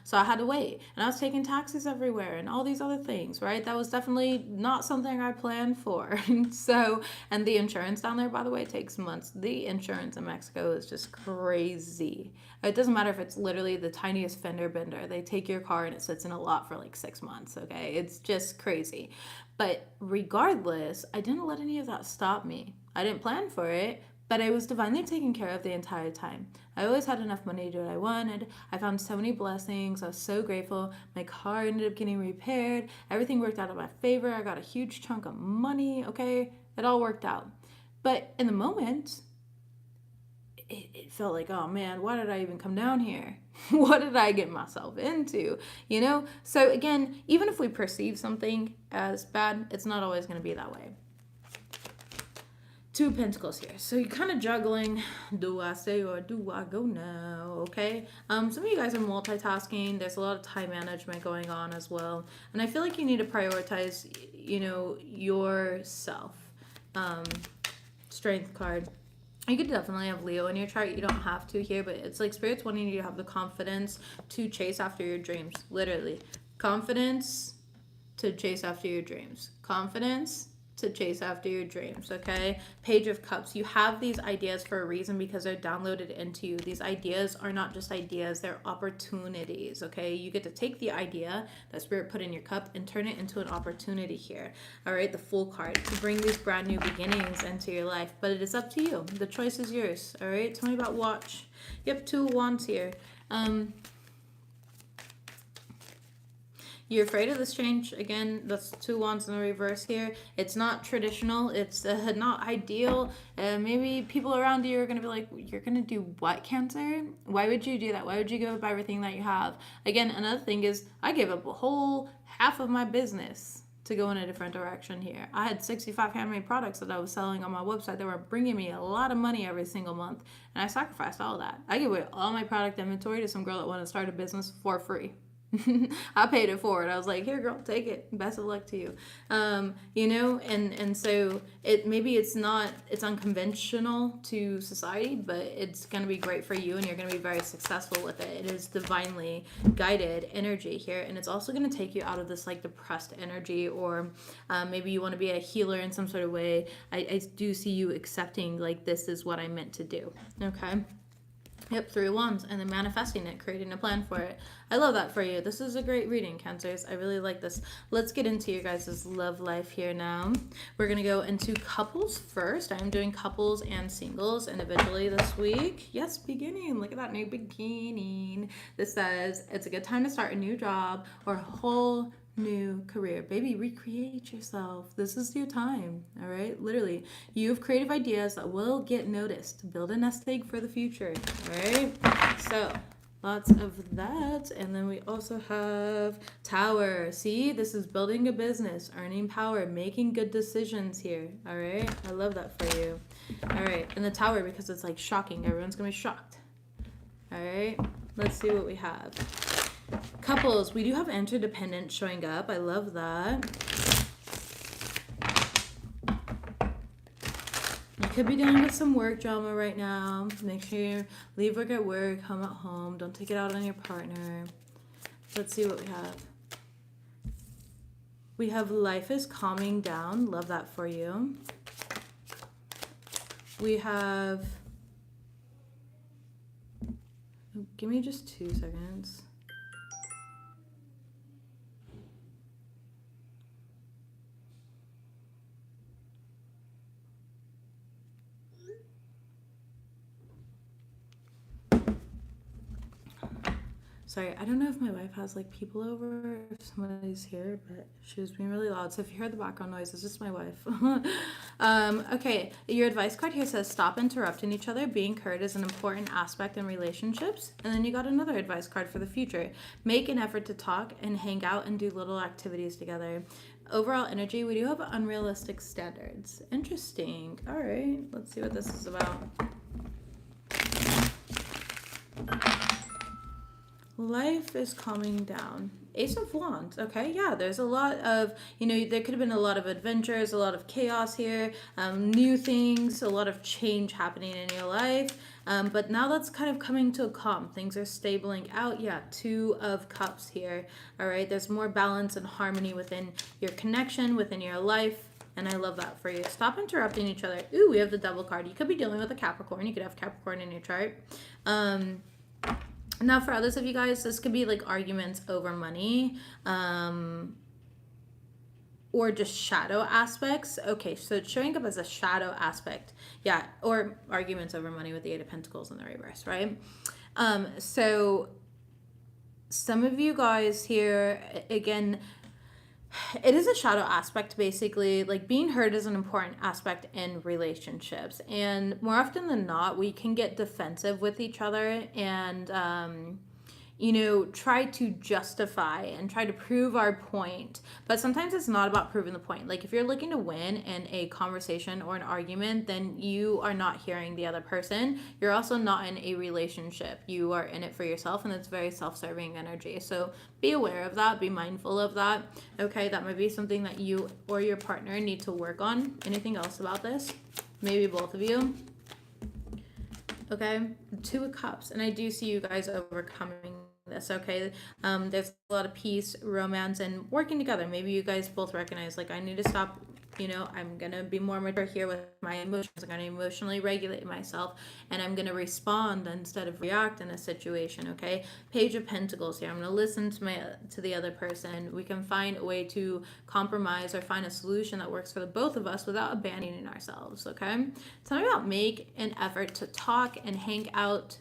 So I had to wait, and I was taking taxis everywhere and all these other things, right? That was definitely not something I planned for. So, and the insurance down there, by the way, takes months. The insurance in Mexico is just crazy. It doesn't matter if it's literally the tiniest fender bender. They take your car and it sits in a lot for like 6 months, okay? It's just crazy. But regardless, I didn't let any of that stop me. I didn't plan for it, but I was divinely taken care of the entire time. I always had enough money to do what I wanted. I found so many blessings. I was so grateful. My car ended up getting repaired. Everything worked out in my favor. I got a huge chunk of money, okay? It all worked out. But in the moment, it felt like, oh man, why did I even come down here? What did I get myself into? So again, even if we perceive something as bad, it's not always going to be that way. Two of Pentacles here. So you're kind of juggling. Do I stay or do I go now? Okay. Some of you guys are multitasking. There's a lot of time management going on as well. And I feel like you need to prioritize, you know, yourself. Strength card. You could definitely have Leo in your chart. You don't have to here, but it's like Spirit's wanting you to have the confidence to chase after your dreams. Literally. Confidence to chase after your dreams. Confidence to chase after your dreams, okay? Page of Cups. You have these ideas for a reason because they're downloaded into you. These ideas are not just ideas, they're opportunities, okay? You get to take the idea that Spirit put in your cup and turn it into an opportunity here, all right? The Fool card to bring these brand new beginnings into your life, but it is up to you. The choice is yours, all right? Tell me about Watch. You have 2 wands here. You're afraid of this change. Again, that's 2 wands in the reverse here. It's not traditional. It's not ideal. Maybe people around you are going to be like, you're going to do what, Cancer? Why would you do that? Why would you give up everything that you have? Again, another thing is I gave up a whole half of my business to go in a different direction here. I had 65 handmade products that I was selling on my website that were bringing me a lot of money every single month. And I sacrificed all of that. I gave away all my product inventory to some girl that wanted to start a business for free. I paid it forward. I was like, here, girl, take it. Best of luck to you. You know, and so it's unconventional to society, but it's going to be great for you and you're going to be very successful with it. It is divinely guided energy here. And it's also going to take you out of this like depressed energy, or maybe you want to be a healer in some sort of way. I do see you accepting like, this is what I meant to do. Okay. Yep, 3 wands, and then manifesting it, creating a plan for it. I love that for you. This is a great reading, Cancers. I really like this. Let's get into your guys' love life here now. We're going to go into couples first. I'm doing couples and singles individually this week. Yes, beginning. Look at that new beginning. This says, it's a good time to start a new job or a whole new career. Baby, recreate yourself. This is your time. All right, literally, you have creative ideas that will get noticed. Build a nest egg for the future. All right, so lots of that. And then we also have Tower. See, this is building a business, earning power, making good decisions here. All right, I love that for you. All right, and the Tower, because it's like shocking, everyone's gonna be shocked. All right, let's see what we have. Couples, we do have interdependence showing up. I love that. You could be dealing with some work drama right now. Make sure you leave work at work, home at home. Don't take it out on your partner. Let's see what we have. We have life is calming down. Love that for you. We have... Give me just 2 seconds. Sorry, I don't know if my wife has like people over, or if somebody's here, but she was being really loud. So if you hear the background noise, it's just my wife. Okay, your advice card here says stop interrupting each other. Being heard is an important aspect in relationships. And then you got another advice card for the future. Make an effort to talk and hang out and do little activities together. Overall energy, we do have unrealistic standards. Interesting. All right, let's see what this is about. Life is calming down. Ace of Wands. Okay, yeah, there's a lot of, there could have been a lot of adventures, a lot of chaos here, new things, a lot of change happening in your life. But now that's kind of coming to a calm. Things are stabling out. Yeah, 2 of Cups here. All right, there's more balance and harmony within your connection, within your life. And I love that for you. Stop interrupting each other. Ooh, we have the Devil card. You could be dealing with a Capricorn. You could have Capricorn in your chart. Now, for others of you guys, this could be like arguments over money, or just shadow aspects. Okay, so it's showing up as a shadow aspect. Yeah, or arguments over money with the 8 of Pentacles in the reverse, right? So some of you guys here, again, it is a shadow aspect, basically. Like, being heard is an important aspect in relationships, and more often than not we can get defensive with each other, and try to justify and try to prove our point. But sometimes it's not about proving the point. Like if you're looking to win in a conversation or an argument, then you are not hearing the other person. You're also not in a relationship. You are in it for yourself, and it's very self-serving energy. So be aware of that. Be mindful of that. Okay, that might be something that you or your partner need to work on. Anything else about this? Maybe both of you. Okay, Two of Cups, and I do see you guys overcoming this. Okay, there's a lot of peace, romance, and working together. Maybe you guys both recognize, like, I need to stop. I'm gonna be more mature here with my emotions. I'm gonna emotionally regulate myself, and I'm gonna respond instead of react in a situation. Okay, Page of Pentacles here. I'm gonna listen to the other person. We can find a way to compromise or find a solution that works for the both of us without abandoning ourselves. Okay, tell me about make an effort to talk and hang out.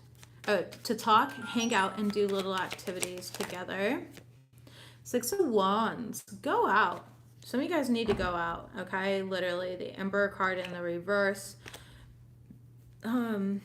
Hang out, and do little activities together. Six of Wands. Go out. Some of you guys need to go out, okay? Literally, the Emperor card in the reverse. Seven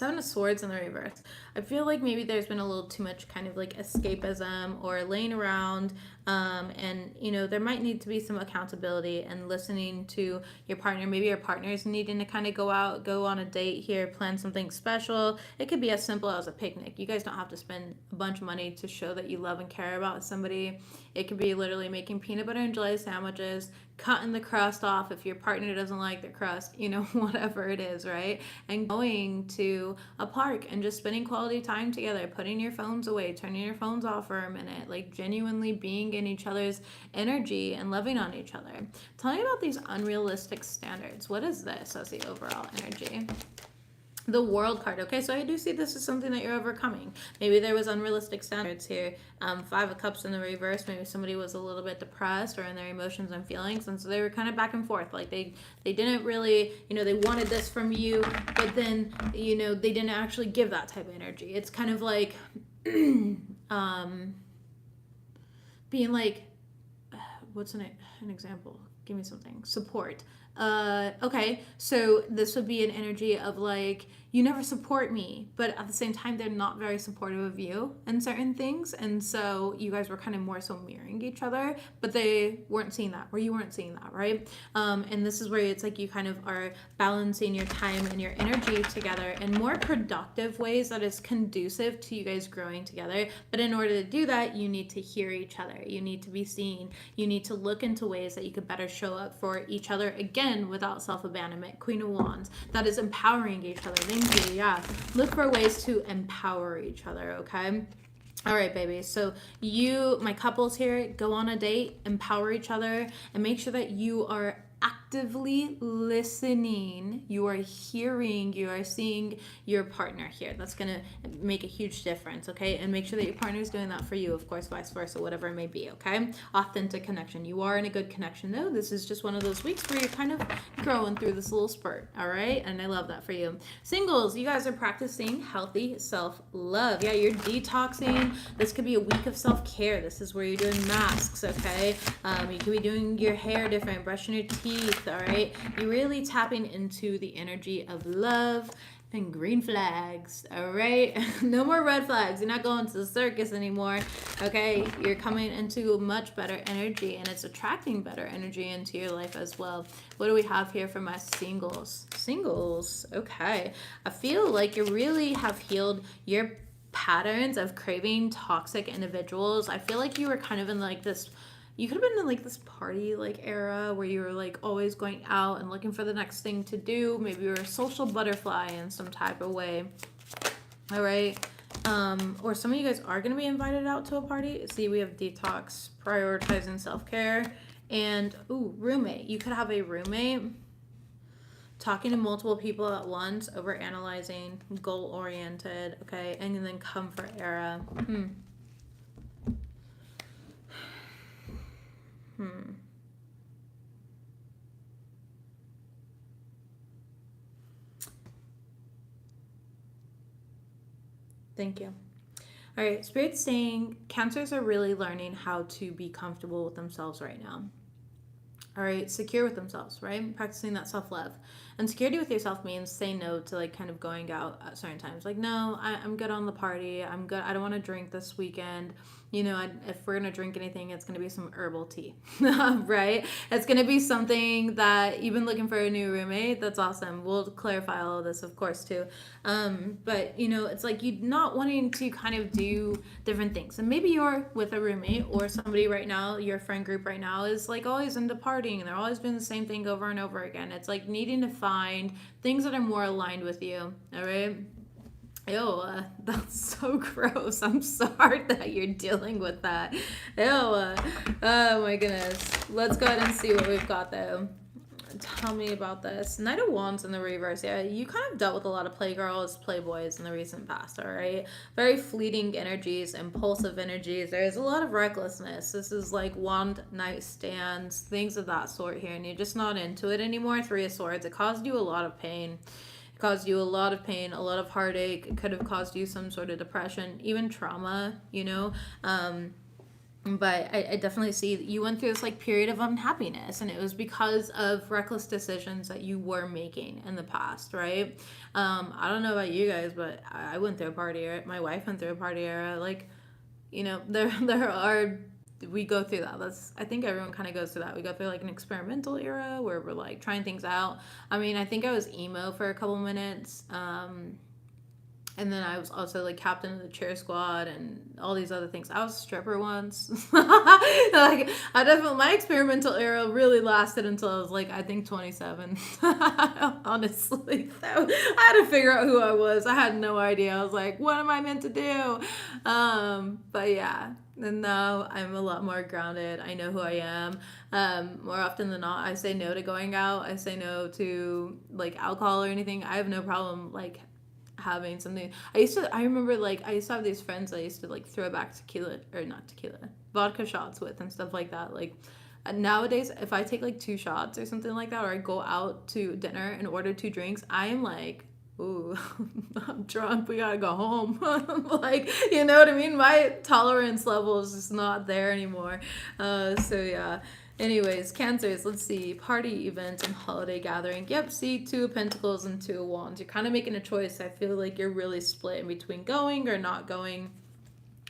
of Swords in the reverse. I feel like maybe there's been a little too much kind of like escapism or laying around, and there might need to be some accountability and listening to your partner. Maybe your partner is needing to kind of go out, go on a date here, plan something special. It could be as simple as a picnic. You guys don't have to spend a bunch of money to show that you love and care about somebody. It could be literally making peanut butter and jelly sandwiches, cutting the crust off if your partner doesn't like the crust, whatever it is, right? And going to a park and just spending quality time together, putting your phones away, turning your phones off for a minute, like genuinely being in each other's energy and loving on each other. Tell me about these unrealistic standards. What is this as the overall energy? The World card. Okay, so I do see this is something that you're overcoming. Maybe there was unrealistic standards here. Five of Cups in the reverse. Maybe somebody was a little bit depressed or in their emotions and feelings, and so they were kind of back and forth. Like they didn't really, they wanted this from you, but then they didn't actually give that type of energy. It's kind of like being like, what's an example? Give me something. Support. Okay, so this would be an energy of like, you never support me, but at the same time, they're not very supportive of you in certain things. And so you guys were kind of more so mirroring each other, but they weren't seeing that, or you weren't seeing that, right? And this is where it's like you kind of are balancing your time and your energy together in more productive ways that is conducive to you guys growing together. But in order to do that, you need to hear each other. You need to be seen. You need to look into ways that you could better show up for each other, again, without self-abandonment. Queen of Wands. That is empowering each other. Thank you. Yeah. Look for ways to empower each other, okay? All right, baby. So my couples here, go on a date, empower each other, and make sure that you are actively listening, you are hearing, you are seeing your partner here. That's going to make a huge difference, okay? And make sure that your partner is doing that for you, of course, vice versa, whatever it may be, okay? Authentic connection. You are in a good connection, though. This is just one of those weeks where you're kind of growing through this little spurt, all right? And I love that for you. Singles, you guys are practicing healthy self-love. Yeah, you're detoxing. This could be a week of self-care. This is where you're doing masks, okay? You could be doing your hair different, brushing your teeth, all right? You're really tapping into the energy of love and green flags, all right? No more red flags. You're not going to the circus anymore, okay? You're coming into a much better energy, and it's attracting better energy into your life as well. What do we have here for my singles? Singles, okay. I feel like you really have healed your patterns of craving toxic individuals. I feel like you were kind of in like this, you could have been in like this party like era where you were like always going out and looking for the next thing to do. Maybe you're a social butterfly in some type of way. All right. Or some of you guys are going to be invited out to a party. See, we have detox, prioritizing self-care, and roommate. You could have a roommate talking to multiple people at once, over analyzing, goal oriented, okay, and then come for era. Thank you. All right, Spirit's saying Cancers are really learning how to be comfortable with themselves right now. All right, secure with themselves, right? Practicing that self-love. And security with yourself means saying no to like kind of going out at certain times. Like, no, I'm good on the party. I'm good. I don't want to drink this weekend. You know, if we're going to drink anything, it's going to be some herbal tea, right? It's going to be something that you've been looking for a new roommate. That's awesome. We'll clarify all of this, of course, too. But, you know, it's like you not wanting to kind of do different things. And maybe you're with a roommate or somebody right now, your friend group right now is like always into partying and they're always doing the same thing over and over again. It's like needing to find things that are more aligned with you, all right? Ew, that's so gross. I'm sorry that you're dealing with that. Ew, oh my goodness. Let's go ahead and see what we've got though. Tell me about this. Knight of Wands in the reverse. Yeah, you kind of dealt with a lot of playgirls, playboys in the recent past, all right? Very fleeting energies, impulsive energies. There's a lot of recklessness. This is like wand nightstands, things of that sort here, and you're just not into it anymore. Three of Swords. It caused you a lot of pain. Caused you a lot of pain, a lot of heartache. It could have caused you some sort of depression, even trauma, you know. But I definitely see that you went through this like period of unhappiness, and it was because of reckless decisions that you were making in the past, right? I don't know about you guys, but I went through a party era. My wife went through a party era. Like, you know, there are, we go through that. I think everyone kind of goes through that. We go through like an experimental era where we're like trying things out. I mean, I think I was emo for a couple minutes. And then I was also like captain of the cheer squad and all these other things. I was a stripper once. Like my experimental era really lasted until I was like, I think 27. Honestly, so I had to figure out who I was. I had no idea. I was like, what am I meant to do? But yeah. And now I'm a lot more grounded. I know who I am. More often than not, I say no to going out. I say no to like alcohol or anything. I have no problem like having something. I remember like I used to have these friends I used to like throw back vodka shots with and stuff like that. Like nowadays, if I take like 2 shots or something like that, or I go out to dinner and order 2 drinks, I am like, ooh, I'm drunk, we gotta go home. Like, you know what I mean? My tolerance level is just not there anymore. So yeah. Anyways, Cancers, let's see. Party, event, and holiday gathering. Yep, see, 2 of Pentacles and 2 of Wands. You're kind of making a choice. I feel like you're really split in between going or not going.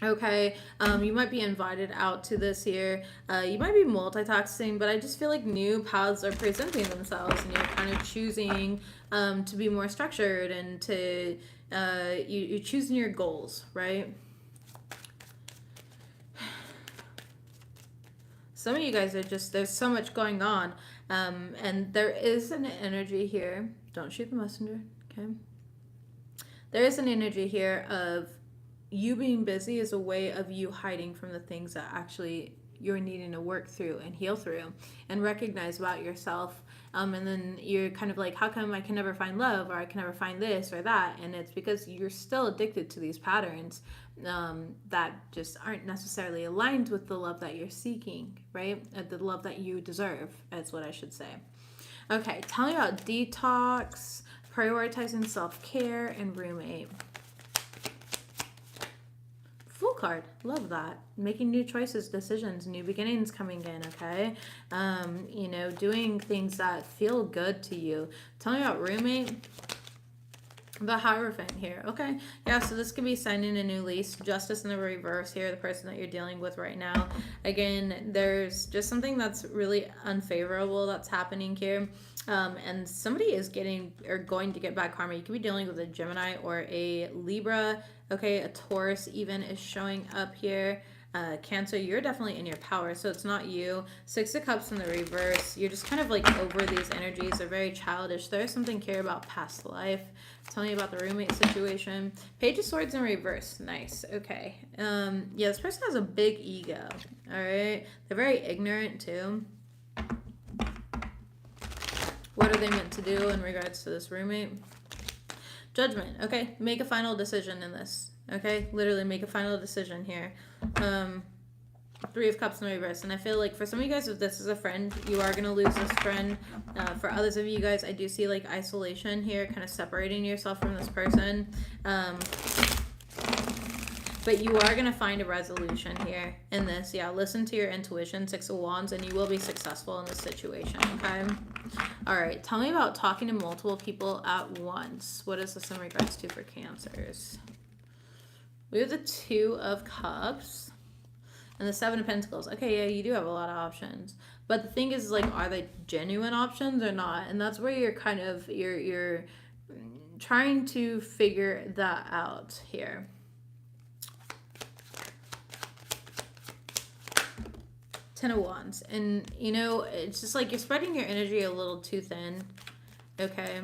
Okay, you might be invited out to this here. You might be multitasking, but I just feel like new paths are presenting themselves, and you're kind of choosing to be more structured and to you're choosing your goals, right? Some of you guys are just, there's so much going on, and there is an energy here. Don't shoot the messenger, okay? There is an energy here of you being busy is a way of you hiding from the things that actually you're needing to work through and heal through and recognize about yourself. And then you're kind of like, how come I can never find love, or I can never find this or that? And it's because you're still addicted to these patterns that just aren't necessarily aligned with the love that you're seeking, right? The love that you deserve, is what I should say. Okay, tell me about detox, prioritizing self-care, and roommate. Full card. Love that. Making new choices, decisions, new beginnings coming in, okay? You know, doing things that feel good to you. Tell me about roommate. The Hierophant here. Okay. Yeah, so this could be signing a new lease. Justice in the reverse here, the person that you're dealing with right now. Again, there's just something that's really unfavorable that's happening here. And somebody is getting or going to get bad karma. You could be dealing with a Gemini or a Libra. Okay, a Taurus even is showing up here. Cancer, you're definitely in your power, so it's not you. 6 of Cups in the reverse. You're just kind of like over these energies. They're very childish. There's something here about past life. Tell me about the roommate situation. Page of Swords in reverse. Nice. Okay. Yeah, this person has a big ego. All right. They're very ignorant too. What are they meant to do in regards to this roommate? Judgment. Okay. Make a final decision in this. Okay. Literally make a final decision here. 3 of Cups in reverse. And I feel like for some of you guys, if this is a friend, you are going to lose this friend. For others of you guys, I do see like isolation here, kind of separating yourself from this person. But you are going to find a resolution here in this. Yeah, listen to your intuition, Six of Wands, and you will be successful in this situation, okay? All right, tell me about talking to multiple people at once. What is this in regards to for Cancers? We have the Two of Cups and the Seven of Pentacles. Okay, yeah, you do have a lot of options. But the thing is, like, are they genuine options or not? And that's where you're kind of, you're trying to figure that out here. Ten of Wands. And, you know, it's just like you're spreading your energy a little too thin. Okay.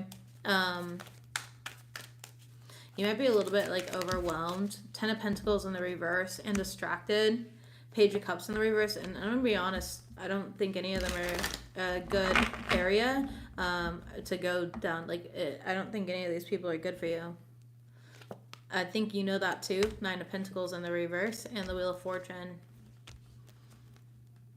You might be a little bit, like, overwhelmed. Ten of Pentacles in the reverse and distracted. Page of Cups in the reverse. And I'm going to be honest, I don't think any of them are a good area to go down. Like, I don't think any of these people are good for you. I think you know that too. Nine of Pentacles in the reverse and the Wheel of Fortune.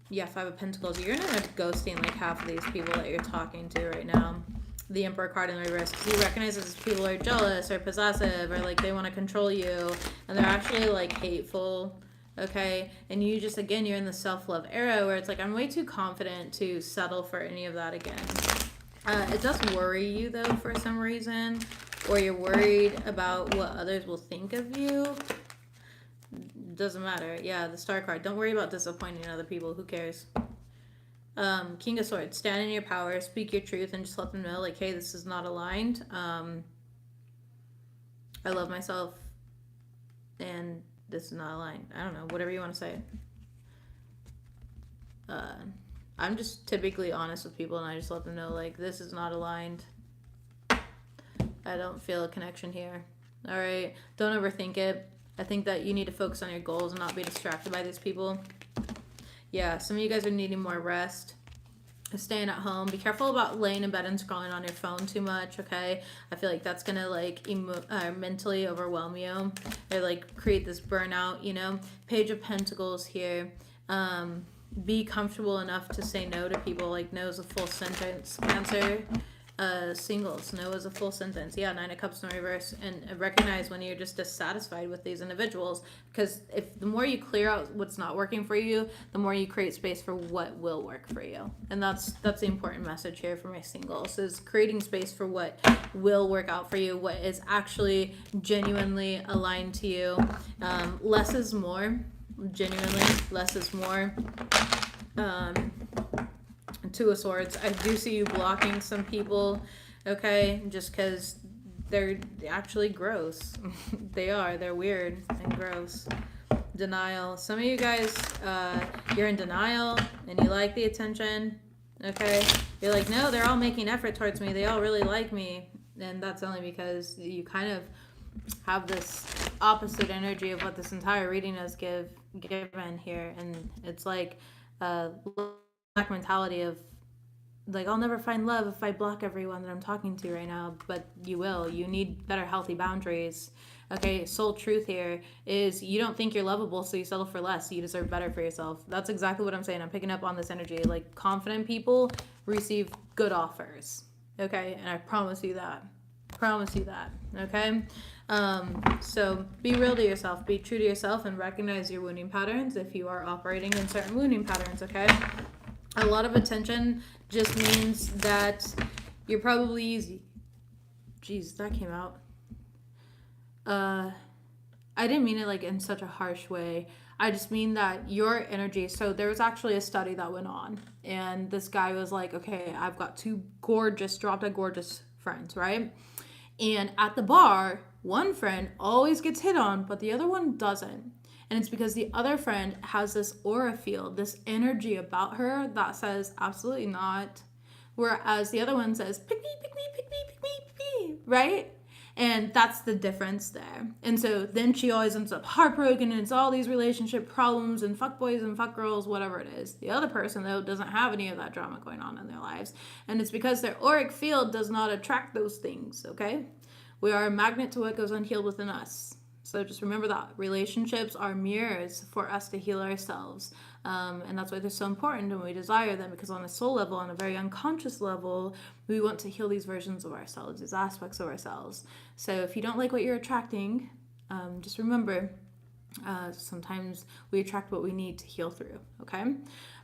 Yeah, Five of Pentacles. You're going to end up ghosting like half of these people that you're talking to right now. The Emperor card in the reverse. Because you recognize that these people are jealous or possessive or like they want to control you. And they're actually like hateful. Okay? And you just, again, you're in the self-love era where it's like, I'm way too confident to settle for any of that again. It does worry you though for some reason. Or you're worried about what others will think of you. Doesn't matter. Yeah, the Star card. Don't worry about disappointing other people. Who cares? King of Swords. Stand in your power. Speak your truth and just let them know, like, hey, this is not aligned. I love myself and this is not aligned. I don't know. Whatever you want to say. I'm just typically honest with people and I just let them know, like, this is not aligned. I don't feel a connection here. All right. Don't overthink it. I think that you need to focus on your goals and not be distracted by these people. Yeah, some of you guys are needing more rest. Staying at home. Be careful about laying in bed and scrolling on your phone too much, okay? I feel like that's going to, like, mentally overwhelm you. Or, like, create this burnout, you know? Page of Pentacles here. Be comfortable enough to say no to people. Like, no is a full sentence. Cancer. Singles. No is a full sentence. Yeah, Nine of Cups in reverse. And recognize when you're just dissatisfied with these individuals, because if the more you clear out what's not working for you, the more you create space for what will work for you. And that's the important message here for my singles, is creating space for what will work out for you, what is actually genuinely aligned to you. Less is more. Genuinely, less is more. Two of Swords. I do see you blocking some people, okay? Just because they're actually gross. They are. They're weird and gross. Denial. Some of you guys, you're in denial and you like the attention, okay? You're like, no, they're all making effort towards me. They all really like me. And that's only because you kind of have this opposite energy of what this entire reading has given here. And it's like black mentality of, like, I'll never find love if I block everyone that I'm talking to right now. But you will. You need better healthy boundaries. Okay, soul truth here is you don't think you're lovable, so you settle for less. You deserve better for yourself. That's exactly what I'm saying. I'm picking up on this energy. Like, confident people receive good offers. Okay, and I promise you that. Promise you that. Okay? So be real to yourself. Be true to yourself and recognize your wounding patterns if you are operating in certain wounding patterns, okay? A lot of attention just means that you're probably easy. Jeez, that came out. I didn't mean it like in such a harsh way. I just mean that your energy. So there was actually a study that went on, and this guy was like, okay, I've got two gorgeous, drop dead gorgeous friends, right? And at the bar, one friend always gets hit on, but the other one doesn't. And it's because the other friend has this aura field, this energy about her that says, absolutely not. Whereas the other one says, pick me, pick me, pick me, pick me, pick me, right? And that's the difference there. And so then she always ends up heartbroken, and it's all these relationship problems and fuck boys and fuck girls, whatever it is. The other person, though, doesn't have any of that drama going on in their lives. And it's because their auric field does not attract those things, okay? We are a magnet to what goes unhealed within us. So just remember that relationships are mirrors for us to heal ourselves. And that's why they're so important and we desire them, because on a soul level, on a very unconscious level, we want to heal these versions of ourselves, these aspects of ourselves. So if you don't like what you're attracting, just remember, Sometimes we attract what we need to heal through. Okay.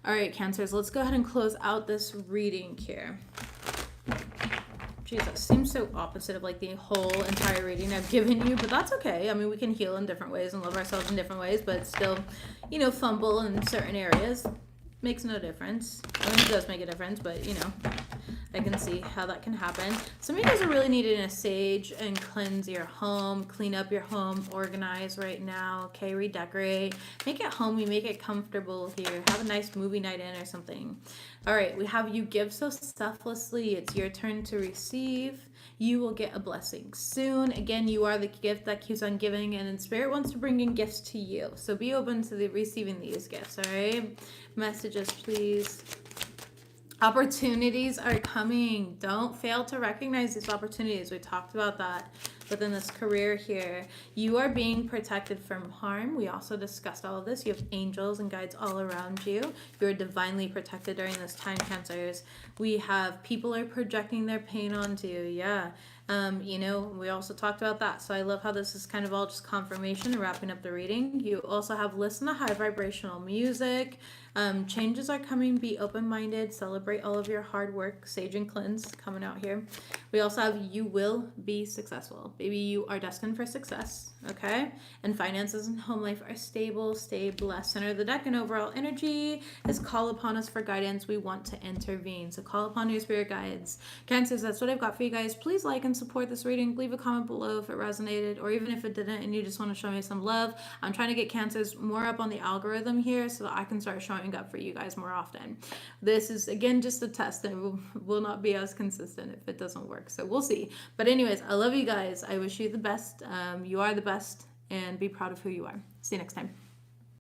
All right, Cancers, let's go ahead and close out this reading here. Jesus, seems so opposite of like the whole entire reading I've given you, but that's okay. I mean, we can heal in different ways and love ourselves in different ways, but still, fumble in certain areas makes no difference. I mean, it does make a difference, but I can see how that can happen. Some of you guys are really needing a sage and cleanse your home, clean up your home, organize right now, okay, redecorate, make it homey, make it comfortable here, have a nice movie night in or something. All right, we have you give so selflessly. It's your turn to receive. You will get a blessing soon. Again, you are the gift that keeps on giving, and Spirit wants to bring in gifts to you. So be open to receiving these gifts, all right? Messages, please. Opportunities are coming. Don't fail to recognize these opportunities. We talked about that within this career here. You are being protected from harm. We also discussed all of this. You have angels and guides all around you. You're divinely protected during this time, Cancers. We have people are projecting their pain onto you. Yeah. We also talked about that. So I love how this is kind of all just confirmation and wrapping up the reading. You also have listen to high vibrational music. Changes are coming. Be open-minded. Celebrate all of your hard work. Sage and cleanse coming out here. We also have you will be successful. Baby, you are destined for success. Okay? And finances and home life are stable. Stay blessed. Center of the deck and overall energy is call upon us for guidance. We want to intervene. So call upon your spirit guides. Cancers, that's what I've got for you guys. Please like and support this reading. Leave a comment below if it resonated, or even if it didn't and you just want to show me some love. I'm trying to get Cancers more up on the algorithm here so that I can start showing up for you guys more often. This is, again, just a test and will not be as consistent if it doesn't work. So we'll see. But anyways, I love you guys. I wish you the best. You are the best, and be proud of who you are. See you next time.